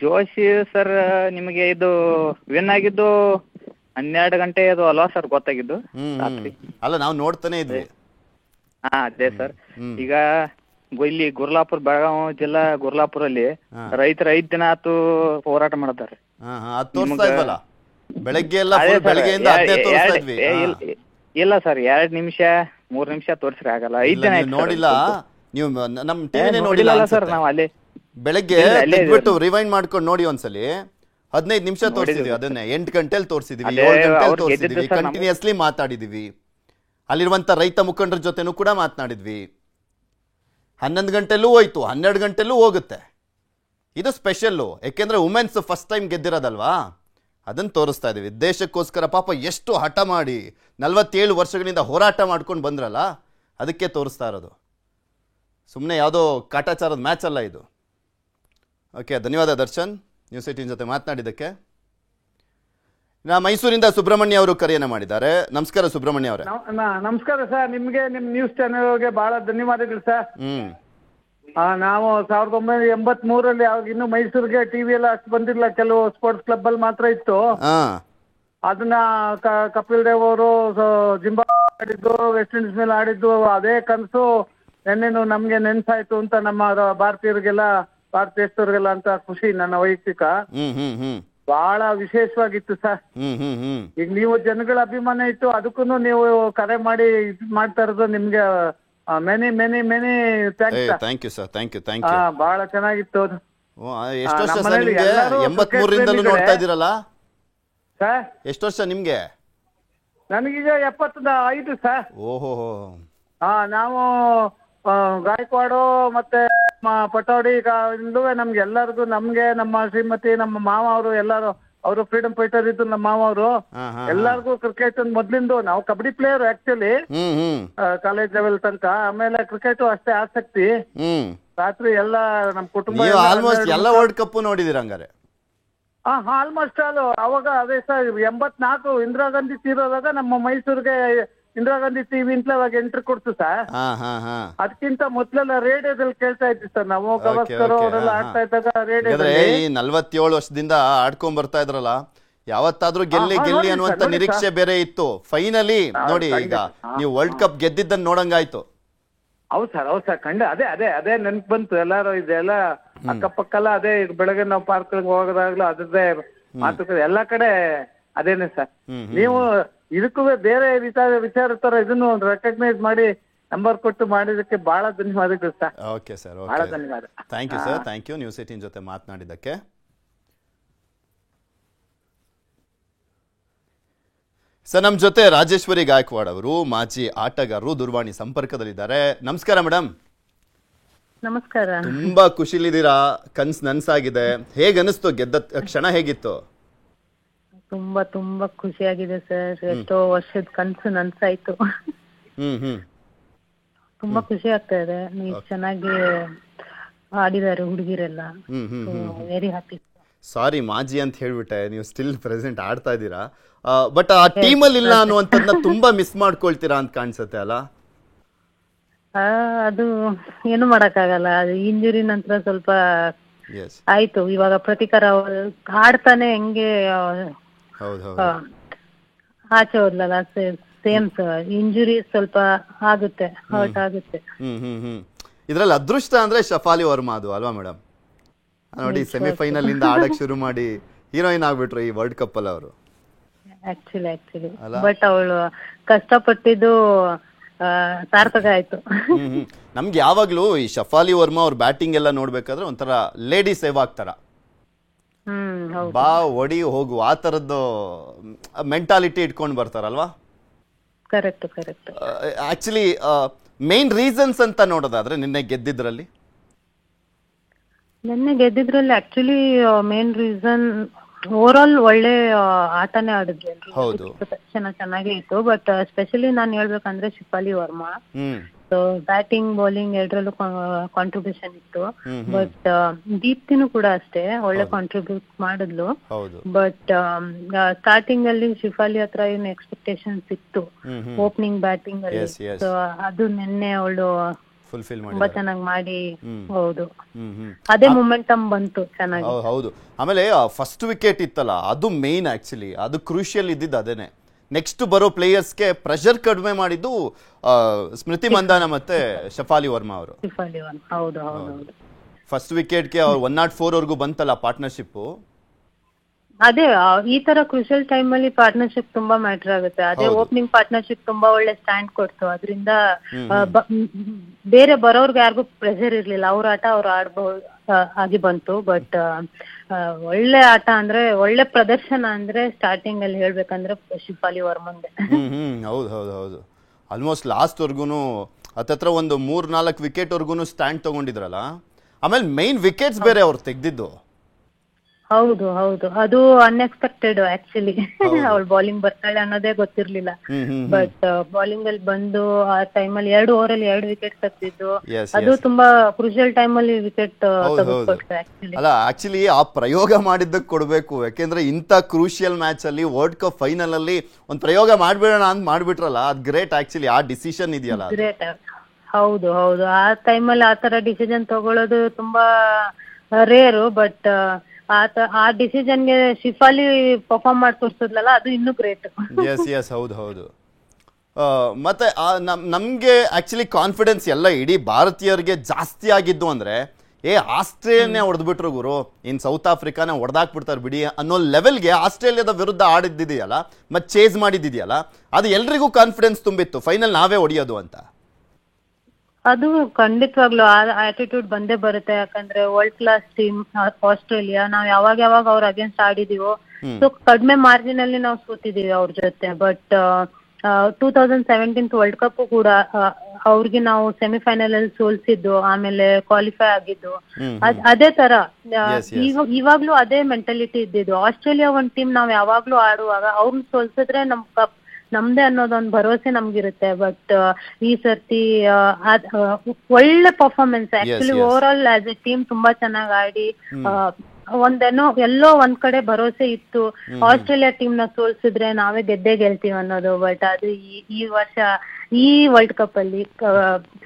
ಜೋಶಿ ಸರ್, ನಿಮಗೆ ಇದು ವಿನ್ ಆಗಿದ್ದು 12 ಗಂಟೆ ಅದು ಅಲ್ವಾ ಸರ್ ಗೊತ್ತಾಗಿದ್ದು? ಅಲ್ಲ, ನಾವು ನೋಡ್ತಾನೆ ಇದ್ವಿ. ಅದೇ ಸರ್. ಈಗ ಇಲ್ಲಿ ಗುರ್ಲಾಪುರ್, ಬೆಳಗಾವಿ ಜಿಲ್ಲಾ ಗುರ್ಲಾಪುರಲ್ಲಿ ರೈತರು 5 ದಿನ ಆತು ಹೋರಾಟ ಮಾಡ್ತಾರೆ. ತೋರಿಸ್ತಾ ಇದ್ವಲ್ಲ ಬೆಳಗ್ಗೆ ಎಲ್ಲ, ಬೆಳಗ್ಗೆಯಿಂದ ತೋರಿಸ್ತಾ ಇದ್ವಿ. ಇಲ್ಲ ಸರ್, 2 ನಿಮಿಷ 3 ನಿಮಿಷ ತೋರಿಸ್ರಿ ಆಗಲ್ಲ. 5 ದಿನ ನೋಡಿಲ್ಲ ನೀವು, ನಮ್ ಟಿವಿನೇ ನೋಡಿಲ್ಲ ಸರ್. ನಾವು ಅಲ್ಲಿ ಬೆಳಗ್ಗೆ ಬಿಟ್ಟು ರಿವೈಂಡ್ ಮಾಡ್ಕೊಂಡು ನೋಡಿ ಒಂದ್ಸಲಿ. 15 ನಿಮಿಷ ತೋರಿಸಿದ್ವಿ, ಅದನ್ನೇ 8 ಗಂಟೆಲಿ ತೋರಿಸಿದ್ವಿ, 7 ಗಂಟೆಲಿ ತೋರಿಸಿದ್ವಿ, ಕಂಟಿನ್ಯೂಸ್ಲಿ ಮಾತಾಡಿದ್ವಿ. ಅಲ್ಲಿರುವಂತ ರೈತ ಮುಖಂಡರ ಜೊತೆನೂ ಕೂಡ ಮಾತನಾಡಿದ್ವಿ. 11 ಗಂಟೆಲೂ ಹೋಯ್ತು, 12 ಗಂಟೆಲೂ ಹೋಗುತ್ತೆ. ಇದು ಸ್ಪೆಷಲ್ಲು, ಯಾಕೆಂದ್ರೆ ವುಮೆನ್ಸ್ ಫಸ್ಟ್ ಟೈಮ್ ಗೆದ್ದಿರೋದಲ್ವಾ, ಅದನ್ನ ತೋರಿಸ್ತಾ ಇದೀವಿ. ದೇಶಕ್ಕೋಸ್ಕರ ಪಾಪ ಎಷ್ಟು ಹಠ ಮಾಡಿ 47 ವರ್ಷಗಳಿಂದ ಹೋರಾಟ ಮಾಡ್ಕೊಂಡು ಬಂದ್ರಲ್ಲ, ಅದಕ್ಕೆ ತೋರಿಸ್ತಾ ಇರೋದು. ಸುಮ್ಮನೆ ಯಾವುದೋ ಕಾಟಾಚಾರದ ಮ್ಯಾಚ್ ಅಲ್ಲ ಇದು. ಓಕೆ, ಧನ್ಯವಾದ ದರ್ಶನ್, ನ್ಯೂಸ್ 18 ಜೊತೆ ಮಾತನಾಡಿದ್ದಕ್ಕೆ. ಮೈಸೂರಿಂದ ಸುಬ್ರಹ್ಮಣ್ಯ ಅವರು ಕರೆಯನ್ನ ಮಾಡಿದ್ದಾರೆ. ನಮಸ್ಕಾರ ಸುಬ್ರಹ್ಮಣ್ಯ ಅವರೇ. ನಮಸ್ಕಾರ ಸರ್. ನಿಮ್ಗೆ, ನಿಮ್ ನ್ಯೂಸ್ ಚಾನೆಲ್ಗೆ ಬಹಳ ಧನ್ಯವಾದಗಳು ಸರ್. ನಾವು 1983ರಲ್ಲಿ ಅವಾಗ ಇನ್ನು ಮೈಸೂರಿಗೆ ಟಿವಿ ಎಲ್ಲ ಅಷ್ಟು ಬಂದಿರಲಿಲ್ಲ, ಕೆಲವು ಸ್ಪೋರ್ಟ್ಸ್ ಕ್ಲಬ್ ಅಲ್ಲಿ ಮಾತ್ರ ಇತ್ತು. ಅದನ್ನ ಕಪಿಲ್ ದೇವ್ ಅವರು ಜಿಂಬಾಬ್ವೆ ಆಡಿದ್ದು, ವೆಸ್ಟ್ ಇಂಡೀಸ್ ಮೇಲೆ ಆಡಿದ್ದು, ಅದೇ ಕನಸು ನೆನ್ನೆನು ನಮ್ಗೆ ನೆನ್ಸಾಯ್ತು ಅಂತ ನಮ್ಮ ಭಾರತೀಯರಿಗೆಲ್ಲ, ಭಾರತ ದೇಶದವ್ರಿಗೆಲ್ಲ ಅಂತ ಖುಷಿ ನನ್ನ ವೈಯಕ್ತಿಕ. ಬಹಳ ವಿಶೇಷವಾಗಿತ್ತು ಸರ್. ಈಗ ನೀವು ಜನಗಳ ಅಭಿಮಾನ ಇತ್ತು, ಅದಕ್ಕೂ ನೀವು ಕರೆ ಮಾಡಿ ಮಾಡ್ತಾ ಇರೋದು ನಿಮ್ಗೆ many many many thank you sir. Thank you. ಬಹಳ ಚೆನ್ನಾಗಿತ್ತು. ಎಷ್ಟು ವರ್ಷ ಸರ್ ನಿಮ್ಗೆ? 83ರಿಂದಲೂ ನೋಡ್ತಾ ಇದ್ದೀರಲ್ಲ ಸರ್? ಎಷ್ಟು ವರ್ಷ ನಿಮ್ಗೆ? ನನಗೀಗ 75 ಸರ್. ಓಹೋ. ನಾವು ಗಾಯಕ್ವಾಡು ಮತ್ತೆ ಪಟೋಡಿ ನಮ್ಗೆ ಎಲ್ಲರಿಗೂ, ನಮ್ಗೆ ನಮ್ಮ ಶ್ರೀಮತಿ, ನಮ್ಮ ಮಾವ ಅವರು ಎಲ್ಲಾರು, ಅವರು ಫ್ರೀಡಮ್ ಫೈಟರ್ ಇದ್ದು ನಮ್ಮ ಮಾವ ಅವರು, ಎಲ್ಲರಿಗೂ ಕ್ರಿಕೆಟ್ ಮೊದ್ಲಿಂದು, ನಾವು kabaddi player actually college level ತನಕ. ಆಮೇಲೆ ಕ್ರಿಕೆಟ್ ಅಷ್ಟೇ ಆಸಕ್ತಿ. ರಾತ್ರಿ ಎಲ್ಲ ನಮ್ ಕುಟುಂಬ ಆಲ್ಮೋಸ್ಟ್ ಎಲ್ಲ ವರ್ಲ್ಡ್ ಕಪ್ ನೋಡಿದಿರ ಹಂಗಾರೆ? Almost all. ಅವಾಗ ಅದೇ ಸರ್ 84 ಇಂದಿರಾ ಗಾಂಧಿ ತೀರೋದಾಗ ನಮ್ಮ ಮೈಸೂರಿಗೆ ಇಂದಿರಾ ಗಾಂಧಿ ಟಿವಿ ಅಂತ ಅವಾಗ ಎಂಟ್ರಿ ಕೊಡ್ತು ಸರ್. ಅದಕ್ಕಿಂತ ಮೊದ್ಲೆಲ್ಲ ರೇಡಿಯೋದಲ್ಲಿ ಕೇಳ್ತಾ ಇದ್ವಿ ಸರ್ ನಾವು. ಗವಾಸ್ಕರ್ ಅವರೆಲ್ಲ ಆಡ್ತಾ ಇದ್ದಾಗ ರೇಡಿಯೋದಲ್ಲಿ. 47 ವರ್ಷದಿಂದ ಆಡ್ಕೊಂಡ್ ಬರ್ತಾ ಇದ್ರಲ್ಲ, ಯಾವತ್ತಾದ್ರೂ ಗೆಲ್ಲಿ ಅನ್ನುವಂತ ನಿರೀಕ್ಷೆ ಬೇರೆ ಇತ್ತು. ಫೈನಲಿ ನೋಡಿ, ಈಗ ನೀವು ವರ್ಲ್ಡ್ ಕಪ್ ಗೆದ್ದಿದ್ದನ್ನ ನೋಡಂಗಾಯ್ತು. ಹೌದು ಸರ್ ಖಂಡ. ಅದೇ ನೆನ್ಪು ಬಂತು. ಎಲ್ಲಾರು ಇದೆಲ್ಲ ಅಕ್ಕಪಕ್ಕಲ್ಲ, ಅದೇ ಬೆಳಗ್ಗೆ ನಾವು ಪಾರ್ಕ್ ಹೋಗೋದಾಗ್ಲೂ ಅದೇ ಮಾತುಕತೆ ಎಲ್ಲಾ ಕಡೆ ಅದೇನೆ ಸರ್. ನೀವು ಇದಕ್ಕೂ ಬೇರೆ ವಿಚಾರ ತರ ಇದನ್ನು ರೆಕಗ್ನೈಸ್ ಮಾಡಿ ನಂಬರ್ ಕೊಟ್ಟು ಮಾಡಿದಕ್ಕೆ ಬಹಳ ಧನ್ಯವಾದಗಳು ಸರ್. ಓಕೆ ಸರ್, ಬಹಳ ಧನ್ಯವಾದ. Thank you sir. Thank you news 18 ಜೊತೆ ಮಾತನಾಡಿದ್ದಕ್ಕೆ. ಸರ್, ನಮ್ಮ ಜೊತೆ ರಾಜೇಶ್ವರಿ ಗಾಯಕ್ವಾಡ್ ಅವರು, ಮಾಜಿ ಆಟಗಾರರು, ದೂರವಾಣಿ ಸಂಪರ್ಕದಲ್ಲಿದ್ದಾರೆ. ನಮಸ್ಕಾರ ಮೇಡಮ್. ನಮಸ್ಕಾರ. ತುಂಬಾ ಖುಷಿಲಿದ್ದೀರಾ, ಕನ್ಸ್ ನನ್ಸಾಗಿದೆ. ಹೇಗ್ ಅನಿಸ್ತು ಗೆದ್ದ ಕ್ಷಣ? ಹೇಗಿತ್ತು? ತುಂಬಾ ಖುಷಿಯಾಗಿದೆ ಸರ್. ಎಷ್ಟೋ ವರ್ಷದ ಕನ್ಸು ನನ್ಸಾಯ್ತು. ತುಂಬಾ ಖುಷಿ ಆಗ್ತಾ ಇದೆ. ನೀವು ಚೆನ್ನಾಗಿ ಆಡಿದಾರೆ ಹುಡುಗಿರೆಲ್ಲ. Very happy. ಸಾರಿ ಮಾಜಿ ಅಂತ ಹೇಳ್ಬಿಟ್ಟೆ, ನೀವು ಸ್ಟಿಲ್ ಪ್ರೆಸೆಂಟ್ ಆಡ್ತಾ ಇದ್ದೀರಾ. ಬಟ್ ಆ ಟೀಮಲ್ಲಿ ಇಲ್ಲ ಅನ್ನುವಂಥದ್ದನ್ನ ತುಂಬಾ ಮಿಸ್ ಮಾಡ್ಕೊಳ್ತೀರಾ ಅಂತ ಕಾಣಿಸುತ್ತೆ ಅಲ್ಲ? ಅದು ಏನು ಮಾಡಕ್ಕಾಗಲ್ಲ, ಅದು ಇಂಜುರಿ ನಂತರ ಸ್ವಲ್ಪ ಆಯ್ತು. ಇವಾಗ ಪ್ರತಿಕಾರ ಆಡ್ತಾನೆ ಹೆಂಗೆ ಆಚೆ ಹೋದ್ಲಲ್ಲ, ಸೇಮ್ ಇಂಜುರಿ ಸ್ವಲ್ಪ ಆಗುತ್ತೆ, ಹರ್ಟ್ ಆಗುತ್ತೆ. ಇದ್ರಲ್ಲಿ ಅದೃಷ್ಟ ಅಂದ್ರೆ ಶಫಾಲಿ ವರ್ಮಾ ಅದು ಅಲ್ವಾ ಮೇಡಮ್? ನೋಡಿ ಸೆಮಿಫೈನಲ್ ಇಂದ ಆಡಕ್ ಶುರು ಮಾಡಿ ಹೀರೋಯಿನ್ ಆಗ್ಬಿಟ್ರು ಈ ವರ್ಲ್ಡ್ ಕಪ್ ಅಲ್ಲಿ ಅವರು. ಆಕ್ಚುಲಿ ಬಟ್ ಅವಳು ಕಷ್ಟಪಟ್ಟಿದ್ದು ಸಾರ್ಥಕ ಆಯ್ತು. ನಮ್ಗೆ ಯಾವಾಗ್ಲೂ ಈ ಶಫಾಲಿ ವರ್ಮಾ ಅವ್ರ ಬ್ಯಾಟಿಂಗ್ ಎಲ್ಲ ನೋಡ್ಬೇಕಾದ್ರೆ ಒಂಥರ ಲೇಡಿ ಸೆಹ್ವಾಗ್ ತರ, ಬಾ ಒಡಿ ಹೋಗು ಆ ತರದ್ದು ಮೆಂಟಾಲಿಟಿ ಇಟ್ಕೊಂಡು ಬರ್ತಾರಲ್ವಾ? ಕರೆಕ್ಟ್. ಆಕ್ಚುಲಿ ಮೇನ್ ರೀಸನ್ಸ್ ಅಂತ ನೋಡೋದಾದ್ರೆ ನಿನ್ನೆ ಗೆದ್ದಿದ್ರಲ್ಲಿ actually main reason overall ಒಳ್ಳೆ ಆಟನೇ ಆಡಿದ್ವಿ, ಚೆನ್ನಾಗೇ ಇತ್ತು. ಬಟ್ ಸ್ಪೆಷಲಿ ನಾನು ಹೇಳ್ಬೇಕಂದ್ರೆ Shifali Verma, so batting bowling ಎರಡರಲ್ಲೂ ಕಾಂಟ್ರಿಬ್ಯೂಷನ್ ಇತ್ತು. ಬಟ್ ದೀಪ್ತಿನೂ ಕೂಡ ಅಷ್ಟೇ ಒಳ್ಳೆ ಕಾಂಟ್ರಿಬ್ಯೂಟ್ ಮಾಡಿದ್ಲು. ಬಟ್ ಸ್ಟಾರ್ಟಿಂಗ್ ಅಲ್ಲಿ ಶಿಫಾಲಿ ಹತ್ರ ಏನು ಎಕ್ಸ್ಪೆಕ್ಟೇಷನ್ಸ್ ಇತ್ತು ಓಪನಿಂಗ್ ಬ್ಯಾಟಿಂಗ್ ಅಲ್ಲಿ, ಸೊ ಅದು ನಿನ್ನೆ ಅವಳು ತುಂಬಾ ಚೆನ್ನಾಗಿ ಮಾಡಿ, ಹೌದು ಅದೇ ಮೊಮೆಂಟಮ್ ಬಂತು ಚೆನ್ನಾಗಿ. ಹೌದು. ಆಮೇಲೆ ಫಸ್ಟ್ ವಿಕೆಟ್ ಇತ್ತಲ್ಲ ಅದು ಮೇನ್, ಆಕ್ಚುಲಿ ಅದು ಕ್ರೂಷಿಯಲ್ ಇದ್ದಿದ್ದು ಅದೇನೆ. ನೆಕ್ಸ್ಟ್ ಬರೋ ಪ್ಲೇಯರ್ಸ್ಗೆ ಪ್ರೆಷರ್ ಕಡಿಮೆ ಮಾಡಿದ್ದು ಸ್ಮೃತಿ ಮಂದಾನ ಮತ್ತೆ ಶಫಾಲಿ ವರ್ಮಾ ಅವರು. ಫಸ್ಟ್ ವಿಕೆಟ್ಗೆ ಅವ್ರು 104 ವರ್ಗೂ ಬಂತಲ್ಲ ಪಾರ್ಟ್ನರ್ಶಿಪ್. ಅದೇ ಈ ತರ ಕ್ರೂಷಿಯಲ್ ಟೈಮ್ ಅಲ್ಲಿ ಪಾರ್ಟ್ನರ್ಶಿಪ್ ತುಂಬಾ ಮ್ಯಾಟರ್ ಆಗುತ್ತೆ. ಅದೇ ಓಪನಿಂಗ್ ಪಾರ್ಟ್ನರ್ಶಿಪ್ ತುಂಬಾ ಒಳ್ಳೆ ಸ್ಟ್ಯಾಂಡ್ ಕೊಡ್ತು, ಅದರಿಂದ ಬೇರೆ ಬರೋರ್ಗೆ ಯಾರಿಗೂ ಪ್ರೆಷರ್ ಇರ್ಲಿಲ್ಲ, ಅವ್ರ ಆಟ ಅವ್ರು ಆಡ್ಬಹುದು ಆಗಿ ಬಂತು. ಬಟ್ ಒಳ್ಳೆ ಆಟ ಅಂದ್ರೆ ಒಳ್ಳೆ ಪ್ರದರ್ಶನ ಅಂದ್ರೆ ಸ್ಟಾರ್ಟಿಂಗ್ ಅಲ್ಲಿ ಹೇಳ್ಬೇಕಂದ್ರೆ ಶಿಫಾಲಿ ವರ್ಮಂದೆ. ಹೌದು. ಆಲ್ಮೋಸ್ಟ್ ಲಾಸ್ಟ್ ವರ್ಗುನು ಹತ್ತತ್ರ ಒಂದು 3-4 ವಿಕೆಟ್ ವರ್ಗುನು ಸ್ಟ್ಯಾಂಡ್ ತಗೊಂಡಿದ್ರಲ್ಲ. ಆಮೇಲೆ ಮೈನ್ ವಿಕೆಟ್ಸ್ ಬೇರೆ ಅವ್ರು ತೆಗ್ದಿದ್ದು. ಹೌದು ಅದು ಅನ್ಎಕ್ಸ್ಪೆಕ್ಟೆಡ್ ಆಕ್ಚುಲಿ. ಅವಳು ಬೌಲಿಂಗ್ ಬರ್ತಾಳೆ ಅನ್ನೋದೇ ಗೊತ್ತಿರ್ಲಿಲ್ಲ. ಬಟ್ ಬೌಲಿಂಗ್ ಅಲ್ಲಿ ಬಂದು ಆ ಟೈಮ್ ಅಲ್ಲಿ 2 ಓವರ್ ಅಲ್ಲಿ 2 ವಿಕೆಟ್ ತೆಗ್ದಿದ್ದು, ಅದು ತುಂಬಾ ಕ್ರೂಷಿಯಲ್ ಟೈಮ್ ಅಲ್ಲಿ ವಿಕೆಟ್ ತೆಗೆದುಕೊಟ್ರು ಆಕ್ಚುಲಿ. ಅಲ್ಲ ಆಕ್ಚುಲಿ ಆ ಪ್ರಯೋಗ ಮಾಡಿದ್ದಕ್ಕೆ ಕೊಡ್ಬೇಕು, ಯಾಕೆಂದ್ರೆ ಇಂಥ ಕ್ರೂಷಿಯಲ್ ಮ್ಯಾಚ್ ಅಲ್ಲಿ ವರ್ಲ್ಡ್ ಕಪ್ ಫೈನಲ್ ಅಲ್ಲಿ ಒಂದ್ ಪ್ರಯೋಗ ಮಾಡ್ಬಿಡೋಣ ಅಂತ ಮಾಡ್ಬಿಟ್ರಲ್ಲ, ಅದ್ ಗ್ರೇಟ್ ಆಕ್ಚುಲಿ. ಆ ಡಿಸಿಷನ್ ಇದೆಯಲ್ಲ ಗ್ರೇಟ್. ಹೌದು ಆ ಟೈಮ್ ಅಲ್ಲಿ ಆತರ ಡಿಸಿಷನ್ ತಗೊಳ್ಳೋದು ತುಂಬಾ ರೇರು. ಬಟ್ ಆ ಡಿಸಿಷನ್ಗೆ ಶಿಫಾಲಿ ಪರ್ಫಾರ್ಮ್ ಮಾಡಿ ತೋರಿಸಿದ್ಲಲ್ಲ, ಅದು ಇನ್ನೂ ಗ್ರೇಟ್. ಹೌದು. ಮತ್ತೆ ನಮ್ಗೆ ಆಕ್ಚುಲಿ ಕಾನ್ಫಿಡೆನ್ಸ್ ಎಲ್ಲ ಇಡೀ ಭಾರತೀಯರಿಗೆ ಜಾಸ್ತಿ ಆಗಿದ್ದು ಅಂದ್ರೆ ಆಸ್ಟ್ರೇಲಿಯಾನೇ ಹೊಡೆದ್ಬಿಟ್ರು ಗುರು, ಇನ್ ಸೌತ್ ಆಫ್ರಿಕಾನ ಹೊಡೆದಾಕ್ಬಿಡ್ತಾರೆ ಬಿಡಿ ಅನ್ನೋ ಲೆವೆಲ್ಗೆ ಆಸ್ಟ್ರೇಲಿಯಾದ ವಿರುದ್ಧ ಆಡಿದ್ದಿದೆಯಲ್ಲ, ಮತ್ತೆ ಚೇಸ್ ಮಾಡಿದ್ದಿದೆಯಲ್ಲ, ಅದು ಎಲ್ರಿಗೂ ಕಾನ್ಫಿಡೆನ್ಸ್ ತುಂಬಿತ್ತು ಫೈನಲ್ ನಾವೇ ಹೊಡೆಯೋದು ಅಂತ. ಅದು ಖಂಡಿತವಾಗ್ಲು ಆ ಆಟಿಟ್ಯೂಡ್ ಬಂದೇ ಬರುತ್ತೆ, ಯಾಕಂದ್ರೆ ವರ್ಲ್ಡ್ ಕ್ಲಾಸ್ ಟೀಮ್ ಆಸ್ಟ್ರೇಲಿಯಾ. ನಾವ್ ಯಾವಾಗ ಅವ್ರ ಅಗೇನ್ಸ್ಟ್ ಆಡಿದೀವೋ, ಸೊ ಕಡಿಮೆ ಮಾರ್ಜಿನ್ ಅಲ್ಲಿ ನಾವು ಸೋತಿದೀವಿ ಅವ್ರ ಜೊತೆ. ಬಟ್ 2017 ವರ್ಲ್ಡ್ ಕಪ್ ಕೂಡ ಅವ್ರಿಗೆ ನಾವು ಸೆಮಿಫೈನಲ್ ಅಲ್ಲಿ ಸೋಲ್ಸಿದ್ದು, ಆಮೇಲೆ ಕ್ವಾಲಿಫೈ ಆಗಿದ್ದು. ಅದೇ ತರ ಇವಾಗ್ಲೂ ಅದೇ ಮೆಂಟಾಲಿಟಿ ಇದ್ದಿದ್ದು. ಆಸ್ಟ್ರೇಲಿಯಾ ಒಂದ್ ಟೀಮ್ ನಾವ್ ಯಾವಾಗ್ಲೂ ಆಡುವಾಗ ಅವ್ರನ್ನ ಸೋಲ್ಸಿದ್ರೆ ನಮ್ ಕಪ್ ನಮ್ದೇ ಅನ್ನೋದೊಂದು ಭರವಸೆ ನಮ್ಗಿರುತ್ತೆ. ಬಟ್ ಈ ಸರ್ತಿ ಒಳ್ಳೆ performance actually over all as A team ತುಂಬಾ ಚೆನ್ನಾಗಿ ಆಡಿ, ಎಲ್ಲೋ ಒಂದ್ ಕಡೆ ಭರವಸೆ ಇತ್ತು ಆಸ್ಟ್ರೇಲಿಯಾ ಟೀಮ್ ನ ಸೋಲ್ಸಿದ್ರೆ ನಾವೇ ಗೆಲ್ತೀವಿ ಅನ್ನೋದು. ಬಟ್ ಅದು ಈ ವರ್ಷ ಈ ವರ್ಲ್ಡ್ ಕಪ್ ಅಲ್ಲಿ